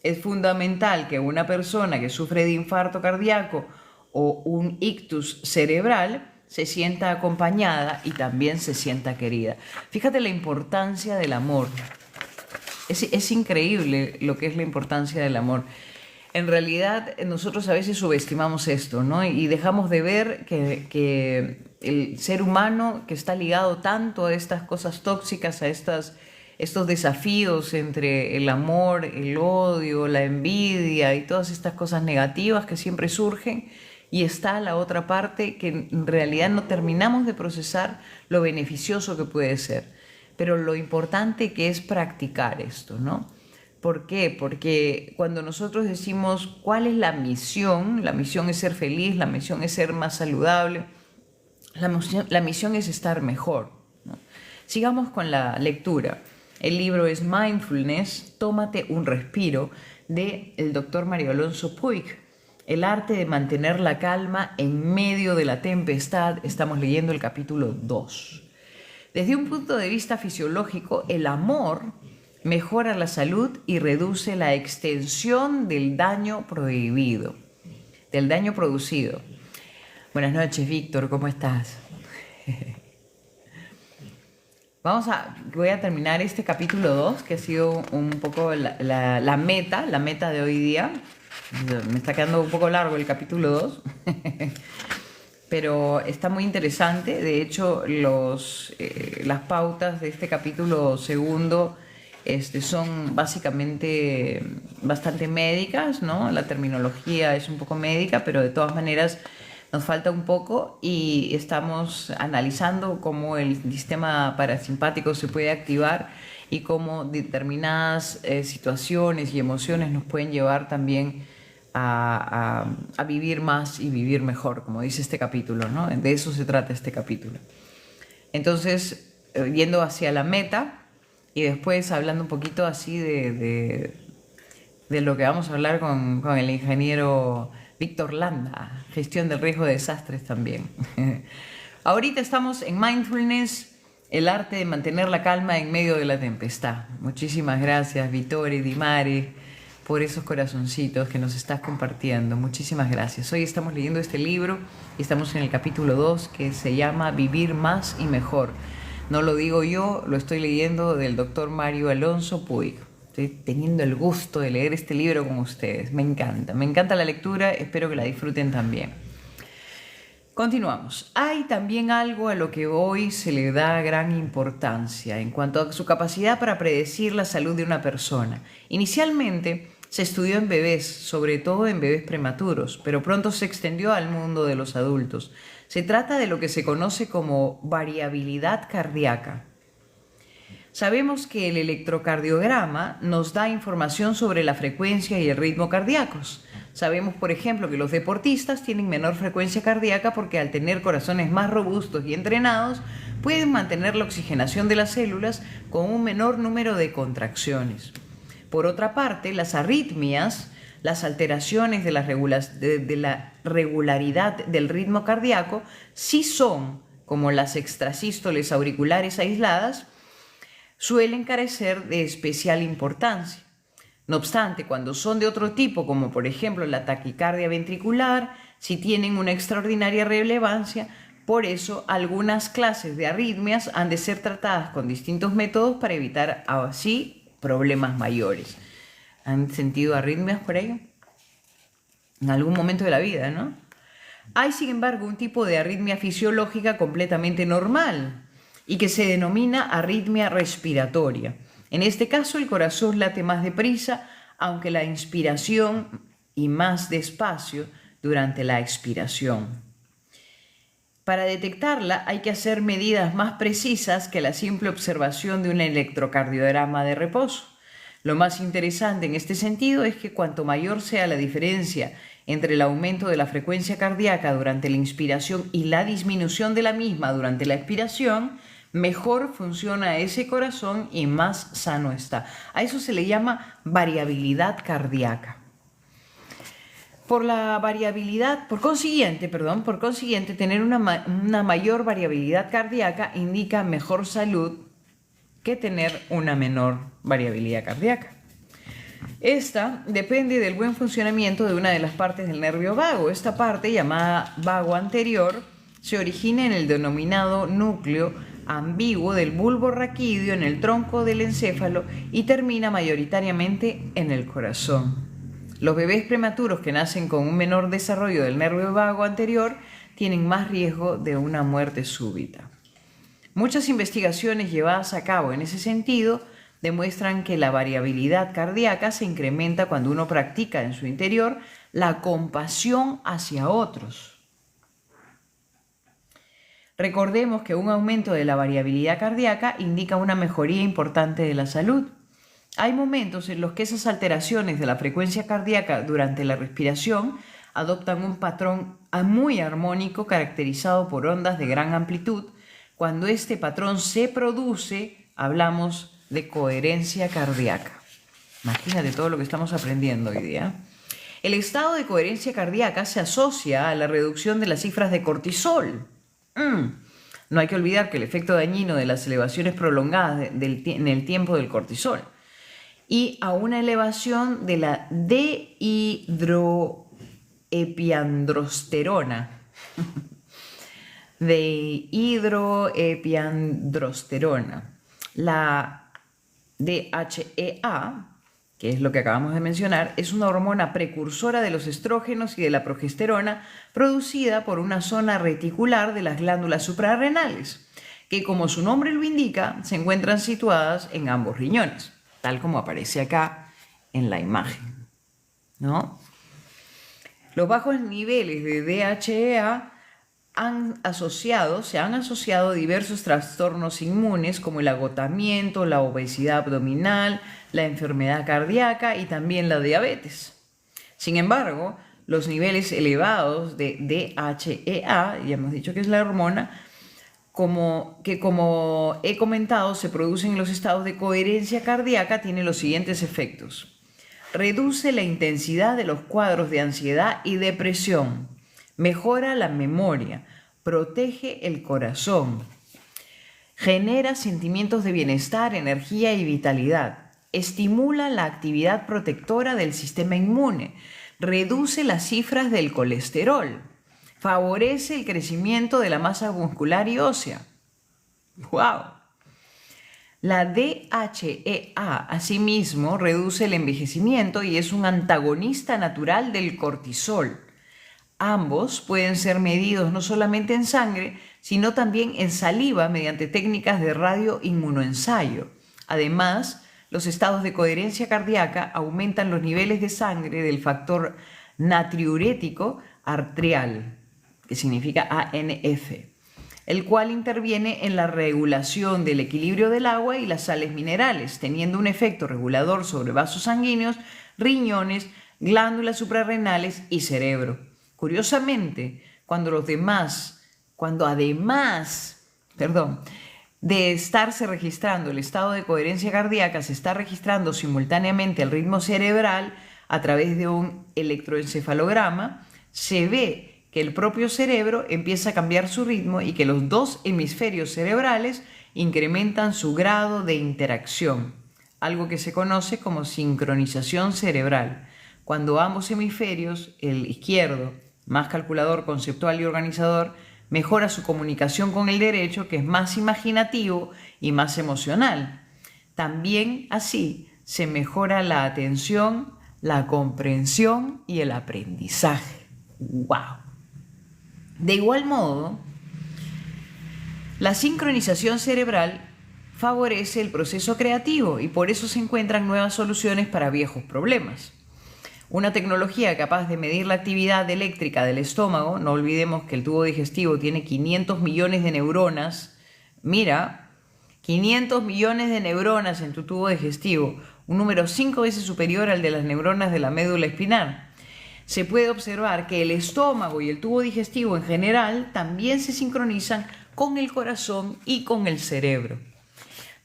es fundamental que una persona que sufre de infarto cardíaco o un ictus cerebral se sienta acompañada y también se sienta querida. Fíjate la importancia del amor. Es increíble lo que es la importancia del amor. En realidad, nosotros a veces subestimamos esto, ¿no? Y dejamos de ver que el ser humano, que está ligado tanto a estas cosas tóxicas, a estos desafíos entre el amor, el odio, la envidia y todas estas cosas negativas que siempre surgen, y está la otra parte que en realidad no terminamos de procesar lo beneficioso que puede ser. Pero lo importante que es practicar esto, ¿no? ¿Por qué? Porque cuando nosotros decimos cuál es la misión es ser feliz, la misión es ser más saludable, la misión es estar mejor, ¿no? Sigamos con la lectura. El libro es Mindfulness, Tómate un respiro, del doctor Mario Alonso Puig. El arte de mantener la calma en medio de la tempestad. Estamos leyendo el capítulo 2. Desde un punto de vista fisiológico, el amor mejora la salud y reduce la extensión del daño producido. Buenas noches, Víctor, ¿cómo estás? Voy a terminar este capítulo 2, que ha sido un poco la meta de hoy día. Me está quedando un poco largo el capítulo 2, pero está muy interesante. De hecho, las pautas de este capítulo segundo son básicamente bastante médicas, ¿no? La terminología es un poco médica, pero de todas maneras nos falta un poco y estamos analizando cómo el sistema parasimpático se puede activar y cómo determinadas situaciones y emociones nos pueden llevar también a vivir más y vivir mejor, como dice este capítulo, ¿no? De eso se trata este capítulo. Entonces, yendo hacia la meta y después hablando un poquito así de lo que vamos a hablar con el ingeniero Víctor Landa, gestión del riesgo de desastres también. Ahorita estamos en Mindfulness, el arte de mantener la calma en medio de la tempestad. Muchísimas gracias, Vittore, Dimare, por esos corazoncitos que nos estás compartiendo. Muchísimas gracias. Hoy estamos leyendo este libro y estamos en el capítulo 2, que se llama Vivir más y mejor. No lo digo yo, lo estoy leyendo del doctor Mario Alonso Puig. Estoy teniendo el gusto de leer este libro con ustedes. Me encanta la lectura, espero que la disfruten también. Continuamos. Hay también algo a lo que hoy se le da gran importancia en cuanto a su capacidad para predecir la salud de una persona. Inicialmente se estudió en bebés, sobre todo en bebés prematuros, pero pronto se extendió al mundo de los adultos. Se trata de lo que se conoce como variabilidad cardíaca. Sabemos que el electrocardiograma nos da información sobre la frecuencia y el ritmo cardíacos. Sabemos, por ejemplo, que los deportistas tienen menor frecuencia cardíaca porque al tener corazones más robustos y entrenados, pueden mantener la oxigenación de las células con un menor número de contracciones. Por otra parte, las arritmias, las alteraciones de la regularidad del ritmo cardíaco, sí son, como las extrasístoles auriculares aisladas, suelen carecer de especial importancia. No obstante, cuando son de otro tipo, como por ejemplo la taquicardia ventricular, sí tienen una extraordinaria relevancia. Por eso, algunas clases de arritmias han de ser tratadas con distintos métodos para evitar así problemas mayores. ¿Han sentido arritmias por ello? En algún momento de la vida, ¿no? Hay, sin embargo, un tipo de arritmia fisiológica completamente normal y que se denomina arritmia respiratoria. En este caso, el corazón late más deprisa, aunque la inspiración y más despacio durante la expiración. Para detectarla hay que hacer medidas más precisas que la simple observación de un electrocardiograma de reposo. Lo más interesante en este sentido es que cuanto mayor sea la diferencia entre el aumento de la frecuencia cardíaca durante la inspiración y la disminución de la misma durante la expiración, mejor funciona ese corazón y más sano está. A eso se le llama variabilidad cardíaca. Por consiguiente, tener una mayor variabilidad cardíaca indica mejor salud que tener una menor variabilidad cardíaca. Esta depende del buen funcionamiento de una de las partes del nervio vago. Esta parte, llamada vago anterior, se origina en el denominado núcleo ambiguo del bulbo raquídeo en el tronco del encéfalo y termina mayoritariamente en el corazón. Los bebés prematuros que nacen con un menor desarrollo del nervio vago anterior tienen más riesgo de una muerte súbita. Muchas investigaciones llevadas a cabo en ese sentido demuestran que la variabilidad cardíaca se incrementa cuando uno practica en su interior la compasión hacia otros. Recordemos que un aumento de la variabilidad cardíaca indica una mejoría importante de la salud. Hay momentos en los que esas alteraciones de la frecuencia cardíaca durante la respiración adoptan un patrón muy armónico caracterizado por ondas de gran amplitud. Cuando este patrón se produce, hablamos de coherencia cardíaca. Imagínate todo lo que estamos aprendiendo hoy día. El estado de coherencia cardíaca se asocia a la reducción de las cifras de cortisol. No hay que olvidar que el efecto dañino de las elevaciones prolongadas en el tiempo del cortisol y a una elevación de la dehidroepiandrosterona. La DHEA, que es lo que acabamos de mencionar, es una hormona precursora de los estrógenos y de la progesterona producida por una zona reticular de las glándulas suprarrenales, que como su nombre lo indica, se encuentran situadas en ambos riñones, tal como aparece acá en la imagen, ¿no? Los bajos niveles de DHEA se han asociado a diversos trastornos inmunes como el agotamiento, la obesidad abdominal, la enfermedad cardíaca y también la diabetes. Sin embargo, los niveles elevados de DHEA, ya hemos dicho que es la hormona, como he comentado, se producen en los estados de coherencia cardíaca, tiene los siguientes efectos. Reduce la intensidad de los cuadros de ansiedad y depresión. Mejora la memoria, protege el corazón, genera sentimientos de bienestar, energía y vitalidad, estimula la actividad protectora del sistema inmune, reduce las cifras del colesterol, favorece el crecimiento de la masa muscular y ósea. ¡Wow! La DHEA, asimismo, reduce el envejecimiento y es un antagonista natural del cortisol. Ambos pueden ser medidos no solamente en sangre, sino también en saliva mediante técnicas de radioinmunoensayo. Además, los estados de coherencia cardíaca aumentan los niveles de sangre del factor natriurético arterial, que significa ANF, el cual interviene en la regulación del equilibrio del agua y las sales minerales, teniendo un efecto regulador sobre vasos sanguíneos, riñones, glándulas suprarrenales y cerebro. Curiosamente, cuando además de estarse registrando el estado de coherencia cardíaca, se está registrando simultáneamente el ritmo cerebral a través de un electroencefalograma, se ve que el propio cerebro empieza a cambiar su ritmo y que los dos hemisferios cerebrales incrementan su grado de interacción, algo que se conoce como sincronización cerebral, cuando ambos hemisferios, el izquierdo, más calculador, conceptual y organizador, mejora su comunicación con el derecho, que es más imaginativo y más emocional. También así se mejora la atención, la comprensión y el aprendizaje. ¡Wow! De igual modo, la sincronización cerebral favorece el proceso creativo y por eso se encuentran nuevas soluciones para viejos problemas. Una tecnología capaz de medir la actividad eléctrica del estómago, no olvidemos que el tubo digestivo tiene 500 millones de neuronas. Mira, 500 millones de neuronas en tu tubo digestivo, un número 5 veces superior al de las neuronas de la médula espinal. Se puede observar que el estómago y el tubo digestivo en general también se sincronizan con el corazón y con el cerebro.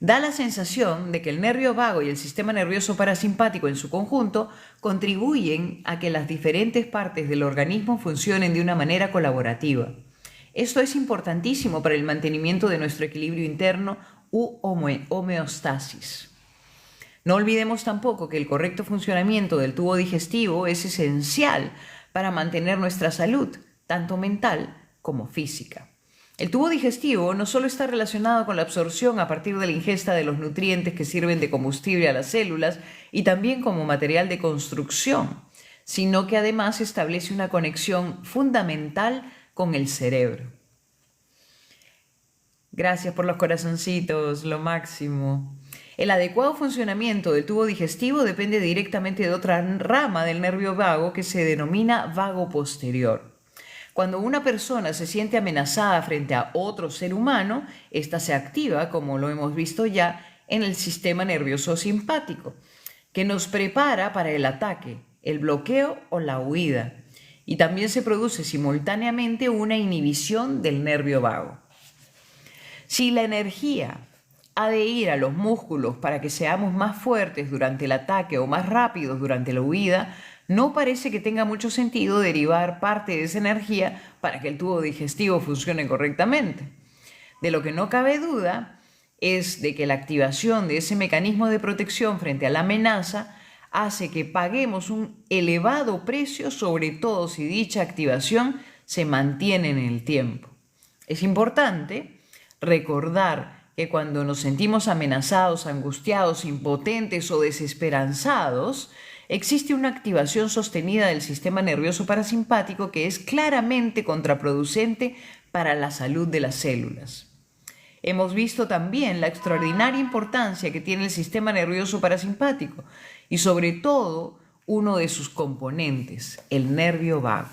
Da la sensación de que el nervio vago y el sistema nervioso parasimpático en su conjunto contribuyen a que las diferentes partes del organismo funcionen de una manera colaborativa. Esto es importantísimo para el mantenimiento de nuestro equilibrio interno u homeostasis. No olvidemos tampoco que el correcto funcionamiento del tubo digestivo es esencial para mantener nuestra salud, tanto mental como física. El tubo digestivo no solo está relacionado con la absorción a partir de la ingesta de los nutrientes que sirven de combustible a las células y también como material de construcción, sino que además establece una conexión fundamental con el cerebro. Gracias por los corazoncitos, lo máximo. El adecuado funcionamiento del tubo digestivo depende directamente de otra rama del nervio vago que se denomina vago posterior. Cuando una persona se siente amenazada frente a otro ser humano, ésta se activa, como lo hemos visto ya, en el sistema nervioso simpático, que nos prepara para el ataque, el bloqueo o la huida. Y también se produce simultáneamente una inhibición del nervio vago. Si la energía adherir a los músculos para que seamos más fuertes durante el ataque o más rápidos durante la huida, no parece que tenga mucho sentido derivar parte de esa energía para que el tubo digestivo funcione correctamente. De lo que no cabe duda es de que la activación de ese mecanismo de protección frente a la amenaza hace que paguemos un elevado precio, sobre todo si dicha activación se mantiene en el tiempo. Es importante recordar que cuando nos sentimos amenazados, angustiados, impotentes o desesperanzados, existe una activación sostenida del sistema nervioso parasimpático que es claramente contraproducente para la salud de las células. Hemos visto también la extraordinaria importancia que tiene el sistema nervioso parasimpático y sobre todo uno de sus componentes, el nervio vago.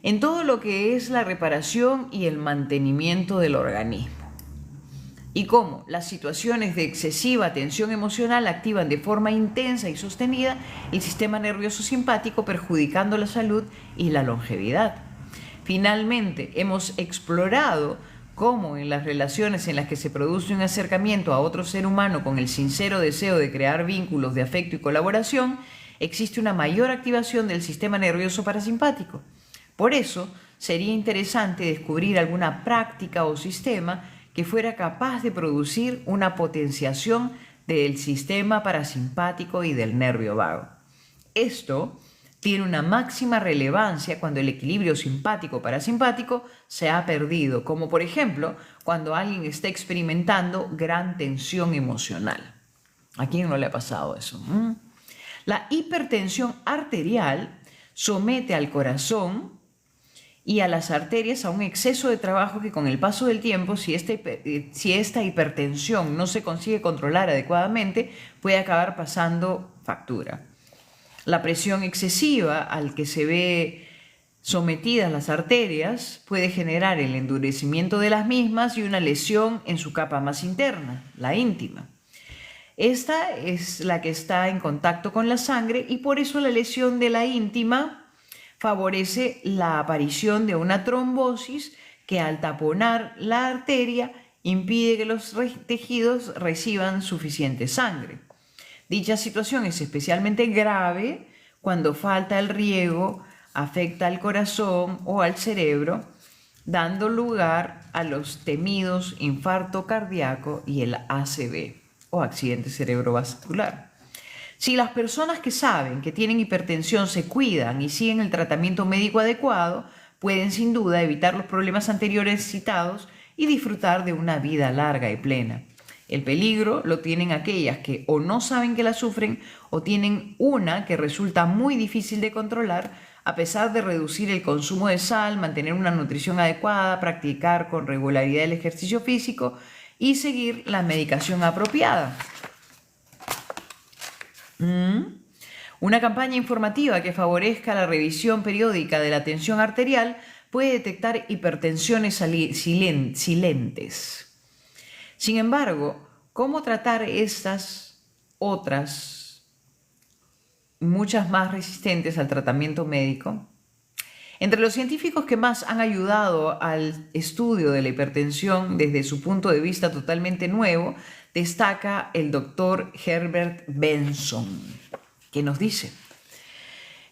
En todo lo que es la reparación y el mantenimiento del organismo. Y cómo las situaciones de excesiva tensión emocional activan de forma intensa y sostenida el sistema nervioso simpático, perjudicando la salud y la longevidad. Finalmente, hemos explorado cómo en las relaciones en las que se produce un acercamiento a otro ser humano con el sincero deseo de crear vínculos de afecto y colaboración, existe una mayor activación del sistema nervioso parasimpático. Por eso, sería interesante descubrir alguna práctica o sistema que fuera capaz de producir una potenciación del sistema parasimpático y del nervio vago. Esto tiene una máxima relevancia cuando el equilibrio simpático-parasimpático se ha perdido, como por ejemplo cuando alguien está experimentando gran tensión emocional. ¿A quién no le ha pasado eso? La hipertensión arterial somete al corazón y a las arterias a un exceso de trabajo que con el paso del tiempo, si esta hipertensión no se consigue controlar adecuadamente, puede acabar pasando factura. La presión excesiva al que se ve sometidas las arterias puede generar el endurecimiento de las mismas y una lesión en su capa más interna, la íntima. Esta es la que está en contacto con la sangre y por eso la lesión de la íntima favorece la aparición de una trombosis que al taponar la arteria impide que los tejidos reciban suficiente sangre. Dicha situación es especialmente grave cuando falta el riego, afecta al corazón o al cerebro, dando lugar a los temidos infarto cardíaco y el ACV o accidente cerebrovascular. Si las personas que saben que tienen hipertensión se cuidan y siguen el tratamiento médico adecuado, pueden sin duda evitar los problemas anteriores citados y disfrutar de una vida larga y plena. El peligro lo tienen aquellas que o no saben que la sufren o tienen una que resulta muy difícil de controlar a pesar de reducir el consumo de sal, mantener una nutrición adecuada, practicar con regularidad el ejercicio físico y seguir la medicación apropiada. Una campaña informativa que favorezca la revisión periódica de la tensión arterial puede detectar hipertensiones silentes. Sin embargo, ¿cómo tratar estas otras, muchas más resistentes al tratamiento médico? Entre los científicos que más han ayudado al estudio de la hipertensión desde su punto de vista totalmente nuevo, destaca el doctor Herbert Benson, que nos dice: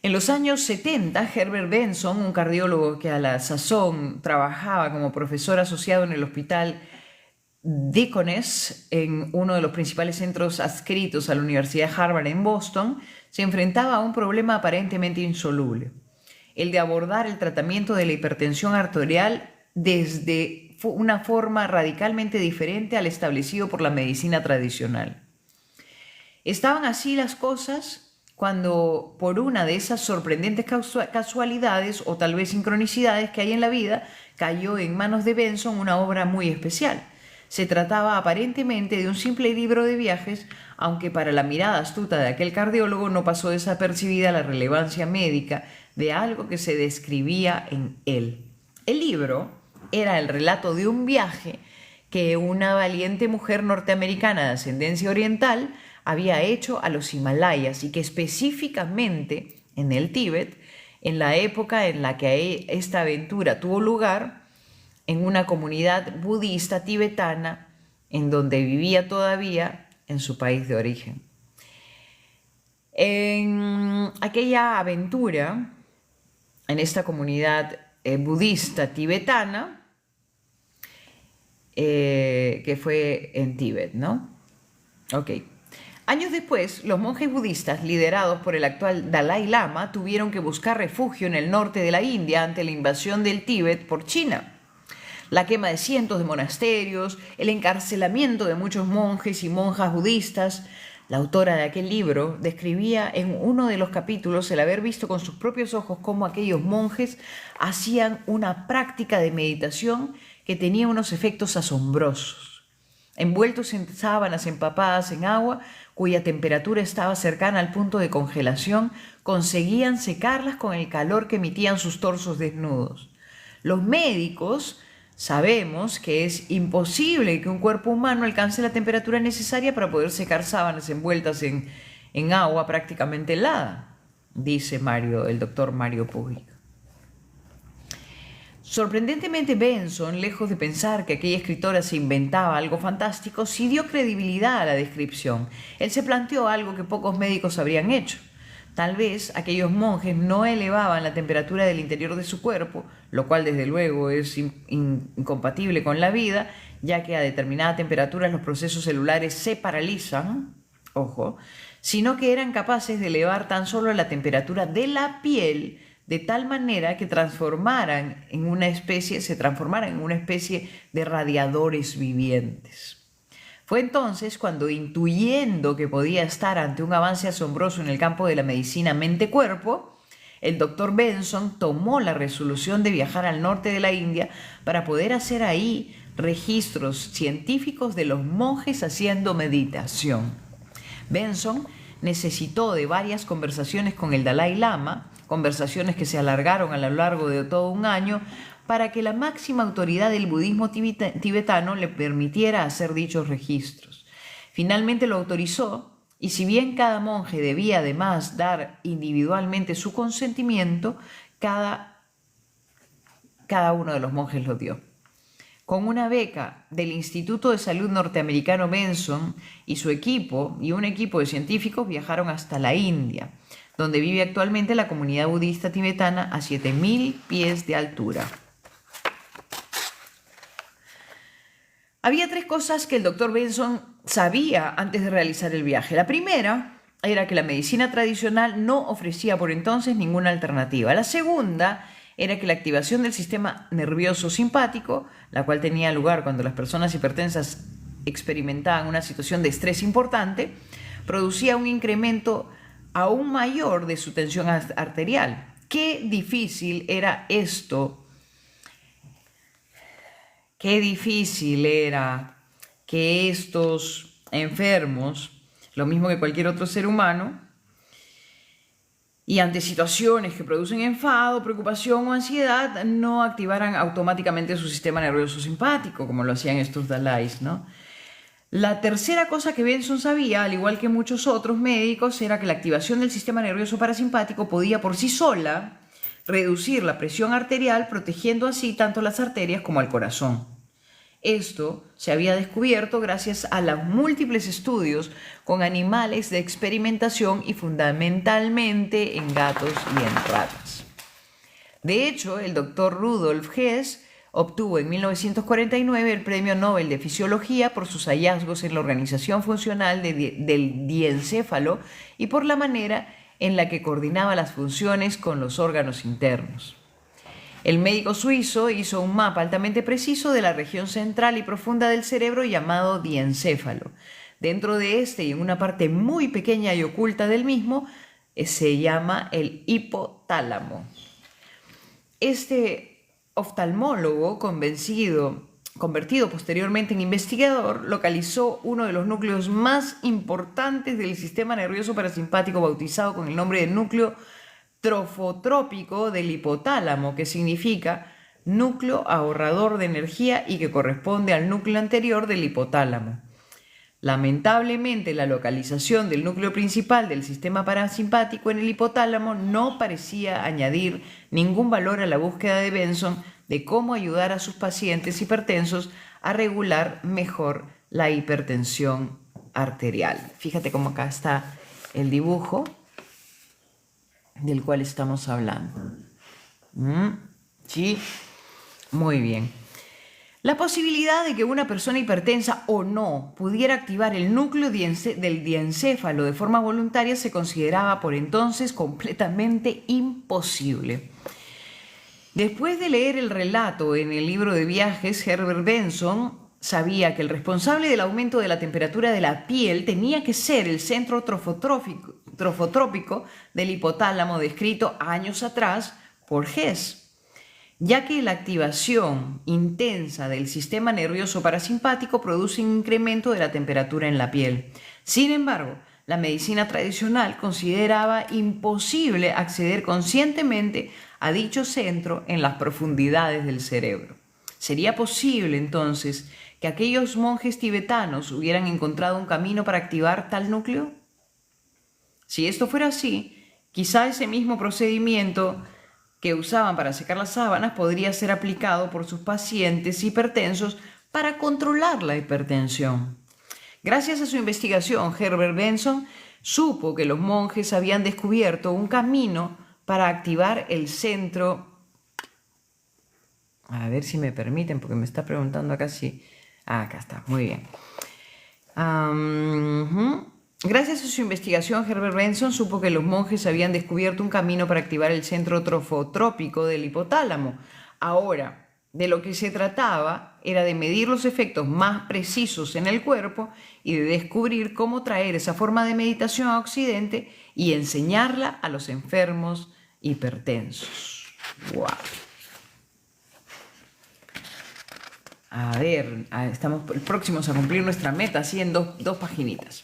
en los años 70, Herbert Benson, un cardiólogo que a la sazón trabajaba como profesor asociado en el hospital Deaconess, en uno de los principales centros adscritos a la Universidad Harvard en Boston, se enfrentaba a un problema aparentemente insoluble: el de abordar el tratamiento de la hipertensión arterial desde una forma radicalmente diferente al establecido por la medicina tradicional. Estaban así las cosas cuando, por una de esas sorprendentes casualidades o tal vez sincronicidades que hay en la vida, cayó en manos de Benson una obra muy especial. Se trataba aparentemente de un simple libro de viajes, aunque para la mirada astuta de aquel cardiólogo no pasó desapercibida la relevancia médica de algo que se describía en él. El libro era el relato de un viaje que una valiente mujer norteamericana de ascendencia oriental había hecho a los Himalayas y que específicamente en el Tíbet, en la época en la que esta aventura tuvo lugar, en una comunidad budista tibetana en donde vivía todavía en su país de origen. En aquella aventura, en esta comunidad budista tibetana, que fue en Tíbet, ¿no? Ok. Años después, los monjes budistas, liderados por el actual Dalai Lama, tuvieron que buscar refugio en el norte de la India ante la invasión del Tíbet por China. La quema de cientos de monasterios, el encarcelamiento de muchos monjes y monjas budistas. La autora de aquel libro describía en uno de los capítulos el haber visto con sus propios ojos cómo aquellos monjes hacían una práctica de meditación que tenía unos efectos asombrosos. Envueltos en sábanas empapadas en agua, cuya temperatura estaba cercana al punto de congelación, conseguían secarlas con el calor que emitían sus torsos desnudos. Los médicos sabemos que es imposible que un cuerpo humano alcance la temperatura necesaria para poder secar sábanas envueltas en agua prácticamente helada, dice el doctor Mario Puig. Sorprendentemente, Benson, lejos de pensar que aquella escritora se inventaba algo fantástico, sí dio credibilidad a la descripción. Él se planteó algo que pocos médicos habrían hecho. Tal vez aquellos monjes no elevaban la temperatura del interior de su cuerpo, lo cual desde luego es incompatible con la vida, ya que a determinada temperatura los procesos celulares se paralizan, ojo, sino que eran capaces de elevar tan solo la temperatura de la piel de tal manera que se transformaran en una especie de radiadores vivientes. Fue entonces cuando, intuyendo que podía estar ante un avance asombroso en el campo de la medicina mente-cuerpo, el doctor Benson tomó la resolución de viajar al norte de la India para poder hacer ahí registros científicos de los monjes haciendo meditación. Benson necesitó de varias conversaciones con el Dalai Lama, conversaciones que se alargaron a lo largo de todo un año, para que la máxima autoridad del budismo tibetano le permitiera hacer dichos registros. Finalmente lo autorizó, y si bien cada monje debía además dar individualmente su consentimiento, cada uno de los monjes lo dio. Con una beca del Instituto de Salud norteamericano, Benson y su equipo y un equipo de científicos viajaron hasta la India, donde vive actualmente la comunidad budista tibetana a 7.000 pies de altura. Había 3 cosas que el doctor Benson sabía antes de realizar el viaje. La primera era que la medicina tradicional no ofrecía por entonces ninguna alternativa. La segunda era que la activación del sistema nervioso simpático, la cual tenía lugar cuando las personas hipertensas experimentaban una situación de estrés importante, producía un incremento aún mayor de su tensión arterial. Qué difícil era esto. Qué difícil era que estos enfermos, lo mismo que cualquier otro ser humano, y ante situaciones que producen enfado, preocupación o ansiedad, no activaran automáticamente su sistema nervioso simpático, como lo hacían estos Dalais, ¿no? La tercera cosa que Benson sabía, al igual que muchos otros médicos, era que la activación del sistema nervioso parasimpático podía por sí sola reducir la presión arterial, protegiendo así tanto las arterias como al corazón. Esto se había descubierto gracias a los múltiples estudios con animales de experimentación y fundamentalmente en gatos y en ratas. De hecho, el doctor Rudolf Hess obtuvo en 1949 el Premio Nobel de Fisiología por sus hallazgos en la organización funcional del diencéfalo y por la manera en la que coordinaba las funciones con los órganos internos. El médico suizo hizo un mapa altamente preciso de la región central y profunda del cerebro llamado diencéfalo. Dentro de este y en una parte muy pequeña y oculta del mismo se llama el hipotálamo. Este oftalmólogo convertido posteriormente en investigador, localizó uno de los núcleos más importantes del sistema nervioso parasimpático, bautizado con el nombre de núcleo trofotrópico del hipotálamo, que significa núcleo ahorrador de energía y que corresponde al núcleo anterior del hipotálamo. Lamentablemente, la localización del núcleo principal del sistema parasimpático en el hipotálamo no parecía añadir ningún valor a la búsqueda de Benson de cómo ayudar a sus pacientes hipertensos a regular mejor la hipertensión arterial. Fíjate cómo acá está el dibujo del cual estamos hablando. Sí, muy bien. La posibilidad de que una persona hipertensa o no pudiera activar el núcleo del diencéfalo de forma voluntaria se consideraba por entonces completamente imposible. Después de leer el relato en el libro de viajes, Herbert Benson sabía que el responsable del aumento de la temperatura de la piel tenía que ser el centro trofotrópico del hipotálamo descrito años atrás por Hess, ya que la activación intensa del sistema nervioso parasimpático produce un incremento de la temperatura en la piel. Sin embargo, la medicina tradicional consideraba imposible acceder conscientemente a dicho centro en las profundidades del cerebro. ¿Sería posible entonces que aquellos monjes tibetanos hubieran encontrado un camino para activar tal núcleo? Si esto fuera así, quizá ese mismo procedimiento que usaban para secar las sábanas podría ser aplicado por sus pacientes hipertensos para controlar la hipertensión. Gracias a su investigación, Herbert Benson supo que los monjes habían descubierto un camino para activar el centro. A ver si me permiten, porque me está preguntando acá si... acá está, muy bien. Gracias a su investigación, Herbert Benson supo que los monjes habían descubierto un camino para activar el centro trofotrópico del hipotálamo. Ahora, de lo que se trataba era de medir los efectos más precisos en el cuerpo y de descubrir cómo traer esa forma de meditación a Occidente y enseñarla a los enfermos hipertensos. ¡Wow! A ver, estamos próximos a cumplir nuestra meta, así en dos paginitas.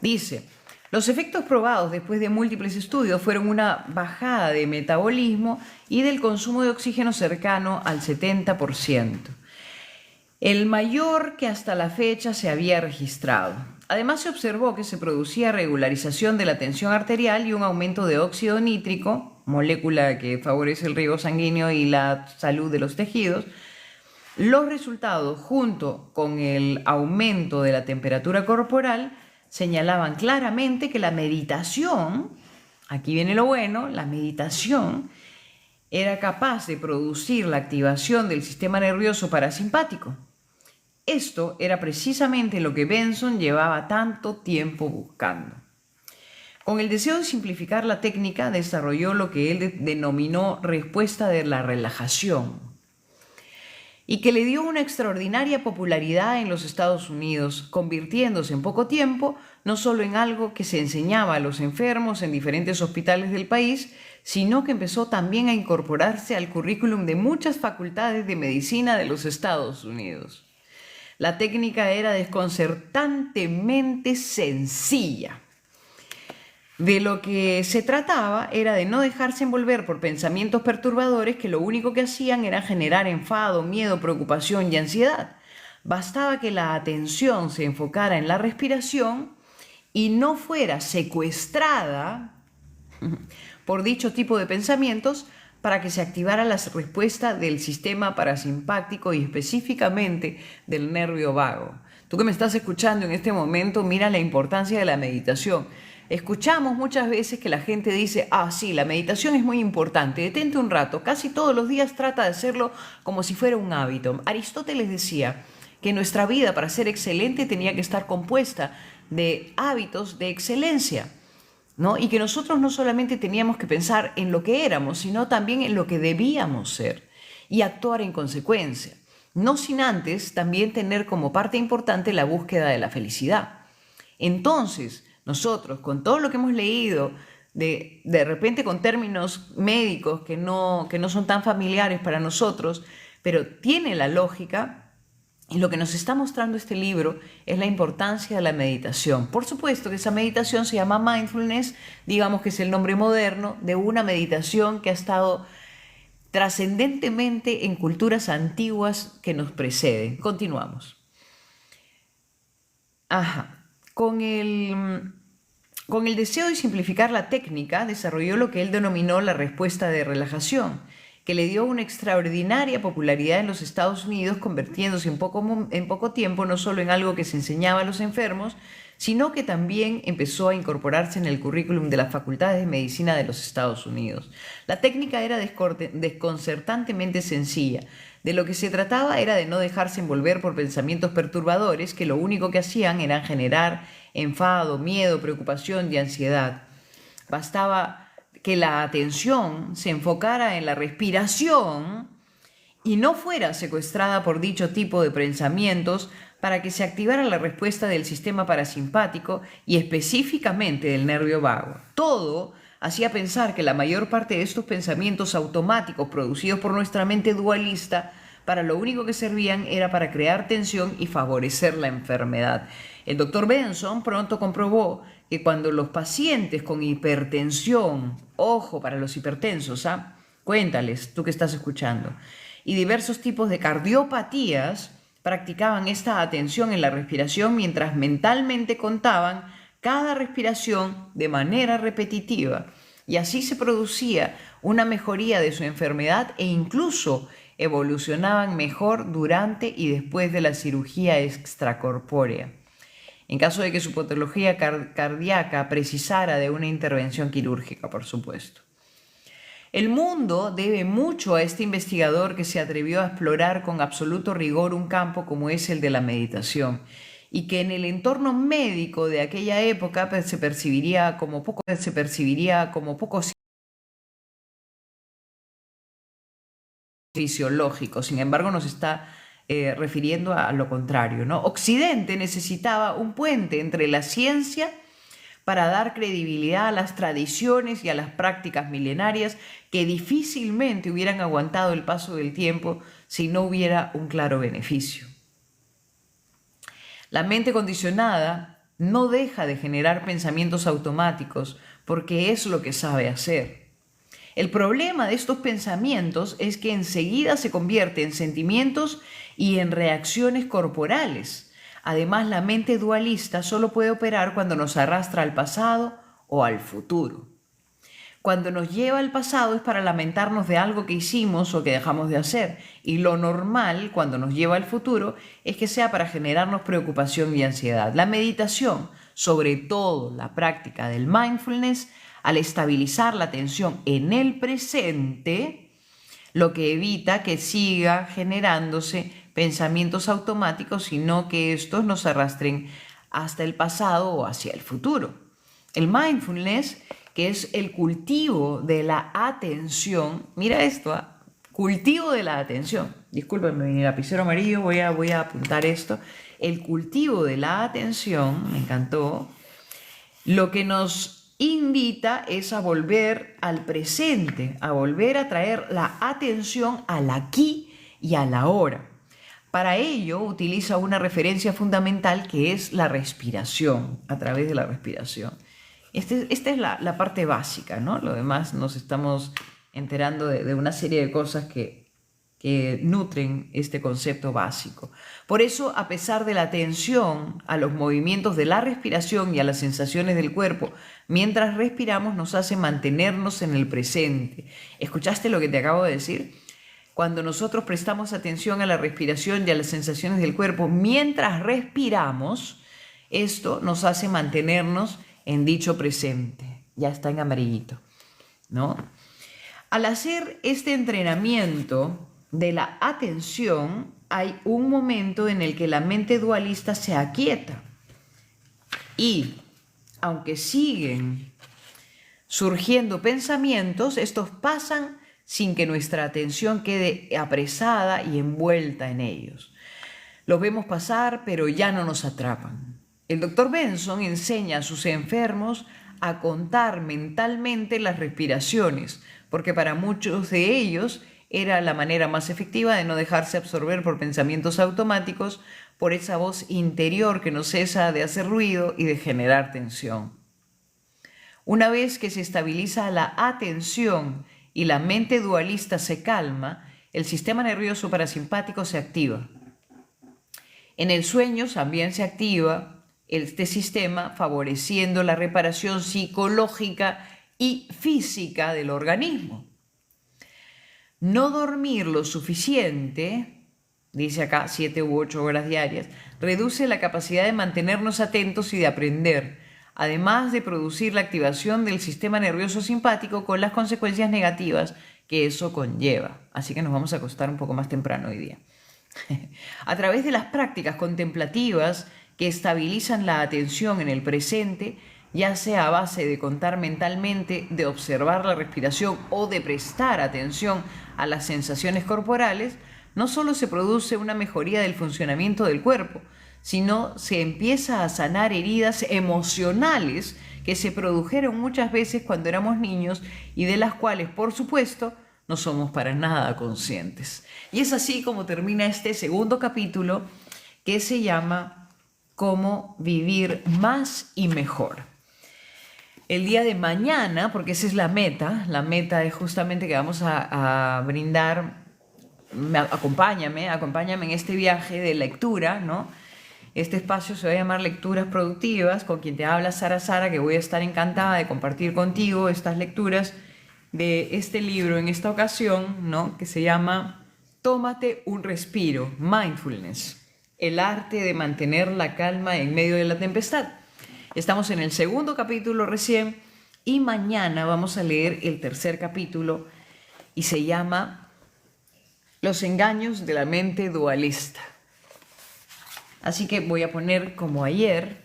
Dice, los efectos probados después de múltiples estudios fueron una bajada de metabolismo y del consumo de oxígeno cercano al 70%, el mayor que hasta la fecha se había registrado. Además se observó que se producía regularización de la tensión arterial y un aumento de óxido nítrico, molécula que favorece el riego sanguíneo y la salud de los tejidos. Los resultados, junto con el aumento de la temperatura corporal, señalaban claramente que la meditación, aquí viene lo bueno, la meditación era capaz de producir la activación del sistema nervioso parasimpático. Esto era precisamente lo que Benson llevaba tanto tiempo buscando. Con el deseo de simplificar la técnica, desarrolló lo que él denominó respuesta de la relajación, y que le dio una extraordinaria popularidad en los Estados Unidos, convirtiéndose en poco tiempo no solo en algo que se enseñaba a los enfermos en diferentes hospitales del país, sino que empezó también a incorporarse al currículum de muchas facultades de medicina de los Estados Unidos. La técnica era desconcertantemente sencilla. De lo que se trataba era de no dejarse envolver por pensamientos perturbadores que lo único que hacían era generar enfado, miedo, preocupación y ansiedad. Bastaba que la atención se enfocara en la respiración y no fuera secuestrada por dicho tipo de pensamientos para que se activara la respuesta del sistema parasimpático y específicamente del nervio vago. Tú que me estás escuchando en este momento, mira la importancia de la meditación. Escuchamos muchas veces que la gente dice, sí, la meditación es muy importante, detente un rato, casi todos los días trata de hacerlo como si fuera un hábito. Aristóteles decía que nuestra vida para ser excelente tenía que estar compuesta de hábitos de excelencia, ¿no? Y que nosotros no solamente teníamos que pensar en lo que éramos, sino también en lo que debíamos ser y actuar en consecuencia, no sin antes también tener como parte importante la búsqueda de la felicidad. Entonces, nosotros, con todo lo que hemos leído, de repente con términos médicos que no son tan familiares para nosotros, pero tiene la lógica, y lo que nos está mostrando este libro es la importancia de la meditación. Por supuesto que esa meditación se llama mindfulness, digamos que es el nombre moderno de una meditación que ha estado trascendentemente en culturas antiguas que nos preceden. Continuamos. Con el deseo de simplificar la técnica, desarrolló lo que él denominó la respuesta de relajación, que le dio una extraordinaria popularidad en los Estados Unidos, convirtiéndose en poco tiempo no solo en algo que se enseñaba a los enfermos, sino que también empezó a incorporarse en el currículum de las facultades de medicina de los Estados Unidos. La técnica era desconcertantemente sencilla. De lo que se trataba era de no dejarse envolver por pensamientos perturbadores que lo único que hacían era generar enfado, miedo, preocupación y ansiedad. Bastaba que la atención se enfocara en la respiración y no fuera secuestrada por dicho tipo de pensamientos para que se activara la respuesta del sistema parasimpático y específicamente del nervio vago. Todo hacía pensar que la mayor parte de estos pensamientos automáticos producidos por nuestra mente dualista para lo único que servían era para crear tensión y favorecer la enfermedad. El doctor Benson pronto comprobó que cuando los pacientes con hipertensión, ojo para los hipertensos, cuéntales, tú que estás escuchando, y diversos tipos de cardiopatías practicaban esta atención en la respiración mientras mentalmente contaban cada respiración de manera repetitiva, y así se producía una mejoría de su enfermedad e incluso evolucionaban mejor durante y después de la cirugía extracorpórea, en caso de que su patología cardíaca precisara de una intervención quirúrgica, por supuesto. El mundo debe mucho a este investigador que se atrevió a explorar con absoluto rigor un campo como es el de la meditación, y que en el entorno médico de aquella época se percibiría como poco fisiológico. Sin embargo, nos está refiriendo a lo contrario, ¿no? Occidente necesitaba un puente entre la ciencia para dar credibilidad a las tradiciones y a las prácticas milenarias que difícilmente hubieran aguantado el paso del tiempo si no hubiera un claro beneficio. La mente condicionada no deja de generar pensamientos automáticos porque es lo que sabe hacer. El problema de estos pensamientos es que enseguida se convierte en sentimientos y en reacciones corporales. Además, la mente dualista solo puede operar cuando nos arrastra al pasado o al futuro. Cuando nos lleva al pasado es para lamentarnos de algo que hicimos o que dejamos de hacer, y lo normal cuando nos lleva al futuro es que sea para generarnos preocupación y ansiedad. La meditación, sobre todo la práctica del mindfulness, al estabilizar la atención en el presente, lo que evita que siga generándose pensamientos automáticos, sino que estos nos arrastren hasta el pasado o hacia el futuro. El mindfulness, que es el cultivo de la atención, mira esto, cultivo de la atención. Discúlpenme, mi lapicero amarillo, voy a apuntar esto. El cultivo de la atención, me encantó, lo que nos invita es a volver al presente, a volver a traer la atención al aquí y a la ahora. Para ello utiliza una referencia fundamental que es la respiración, a través de la respiración. Esta es la parte básica, ¿no? Lo demás nos estamos enterando de una serie de cosas que nutren este concepto básico. Por eso, a pesar de la atención a los movimientos de la respiración y a las sensaciones del cuerpo, mientras respiramos nos hace mantenernos en el presente. ¿Escuchaste lo que te acabo de decir? Cuando nosotros prestamos atención a la respiración y a las sensaciones del cuerpo mientras respiramos, esto nos hace mantenernos en dicho presente. Ya está en amarillito, ¿no? Al hacer este entrenamiento de la atención, hay un momento en el que la mente dualista se aquieta y, aunque siguen surgiendo pensamientos, estos pasan sin que nuestra atención quede apresada y envuelta en ellos. Los vemos pasar, pero ya no nos atrapan. El doctor Benson enseña a sus enfermos a contar mentalmente las respiraciones, porque para muchos de ellos era la manera más efectiva de no dejarse absorber por pensamientos automáticos, por esa voz interior que no cesa de hacer ruido y de generar tensión. Una vez que se estabiliza la atención y la mente dualista se calma, el sistema nervioso parasimpático se activa. En el sueño también se activa este sistema, favoreciendo la reparación psicológica y física del organismo. No dormir lo suficiente, dice acá 7 u 8 horas diarias, reduce la capacidad de mantenernos atentos y de aprender, además de producir la activación del sistema nervioso simpático con las consecuencias negativas que eso conlleva. Así que nos vamos a acostar un poco más temprano hoy día. A través de las prácticas contemplativas que estabilizan la atención en el presente, ya sea a base de contar mentalmente, de observar la respiración o de prestar atención a las sensaciones corporales, no solo se produce una mejoría del funcionamiento del cuerpo, sino se empieza a sanar heridas emocionales que se produjeron muchas veces cuando éramos niños y de las cuales, por supuesto, no somos para nada conscientes. Y es así como termina este segundo capítulo, que se llama Cómo vivir más y mejor. El día de mañana, porque esa es la meta es justamente que vamos a brindar, acompáñame en este viaje de lectura, ¿no? Este espacio se va a llamar Lecturas Productivas, con quien te habla Sara, que voy a estar encantada de compartir contigo estas lecturas de este libro en esta ocasión, ¿no? Que se llama Tómate un respiro, Mindfulness, el arte de mantener la calma en medio de la tempestad. Estamos en el segundo capítulo recién y mañana vamos a leer el tercer capítulo y se llama Los engaños de la mente dualista. Así que voy a poner, como ayer,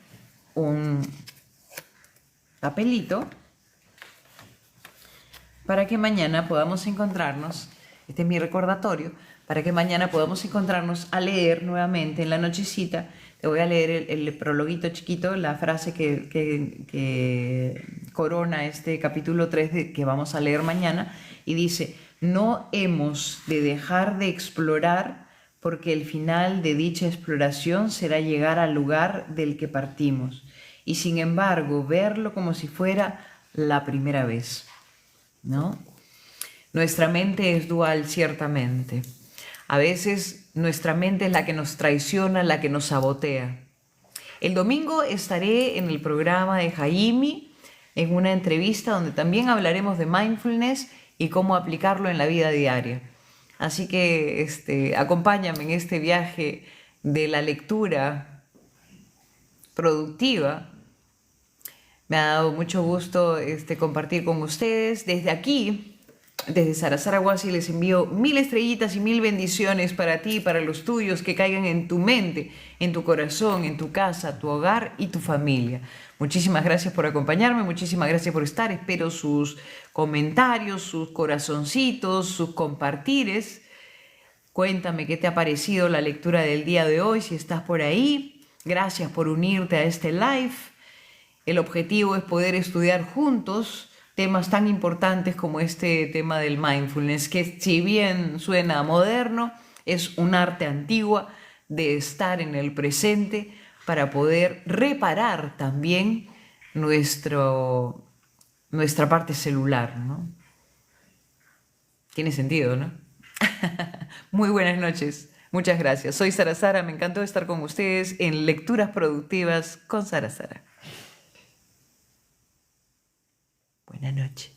un papelito para que mañana podamos encontrarnos, este es mi recordatorio, para que mañana podamos encontrarnos a leer nuevamente en la nochecita. Te voy a leer el prologuito chiquito, la frase que corona este capítulo 3 que vamos a leer mañana, y dice: no hemos de dejar de explorar, porque el final de dicha exploración será llegar al lugar del que partimos, y sin embargo verlo como si fuera la primera vez, ¿no? Nuestra mente es dual, ciertamente. A veces nuestra mente es la que nos traiciona, la que nos sabotea. El domingo estaré en el programa de Jaime, en una entrevista donde también hablaremos de mindfulness y cómo aplicarlo en la vida diaria. Así que acompáñame en este viaje de la lectura productiva. Me ha dado mucho gusto compartir con ustedes. Desde aquí, desde Sara Guasi, les envío 1000 estrellitas y 1000 bendiciones para ti y para los tuyos, que caigan en tu mente, en tu corazón, en tu casa, tu hogar y tu familia. Muchísimas gracias por acompañarme, muchísimas gracias por estar. Espero sus comentarios, sus corazoncitos, sus compartires. Cuéntame qué te ha parecido la lectura del día de hoy, si estás por ahí. Gracias por unirte a este live. El objetivo es poder estudiar juntos temas tan importantes como este tema del mindfulness, que si bien suena moderno, es un arte antigua de estar en el presente para poder reparar también nuestra parte celular, ¿no? Tiene sentido, ¿no? Muy buenas noches. Muchas gracias. Soy Sara. Me encantó estar con ustedes en Lecturas Productivas con Sara. Buenas noches.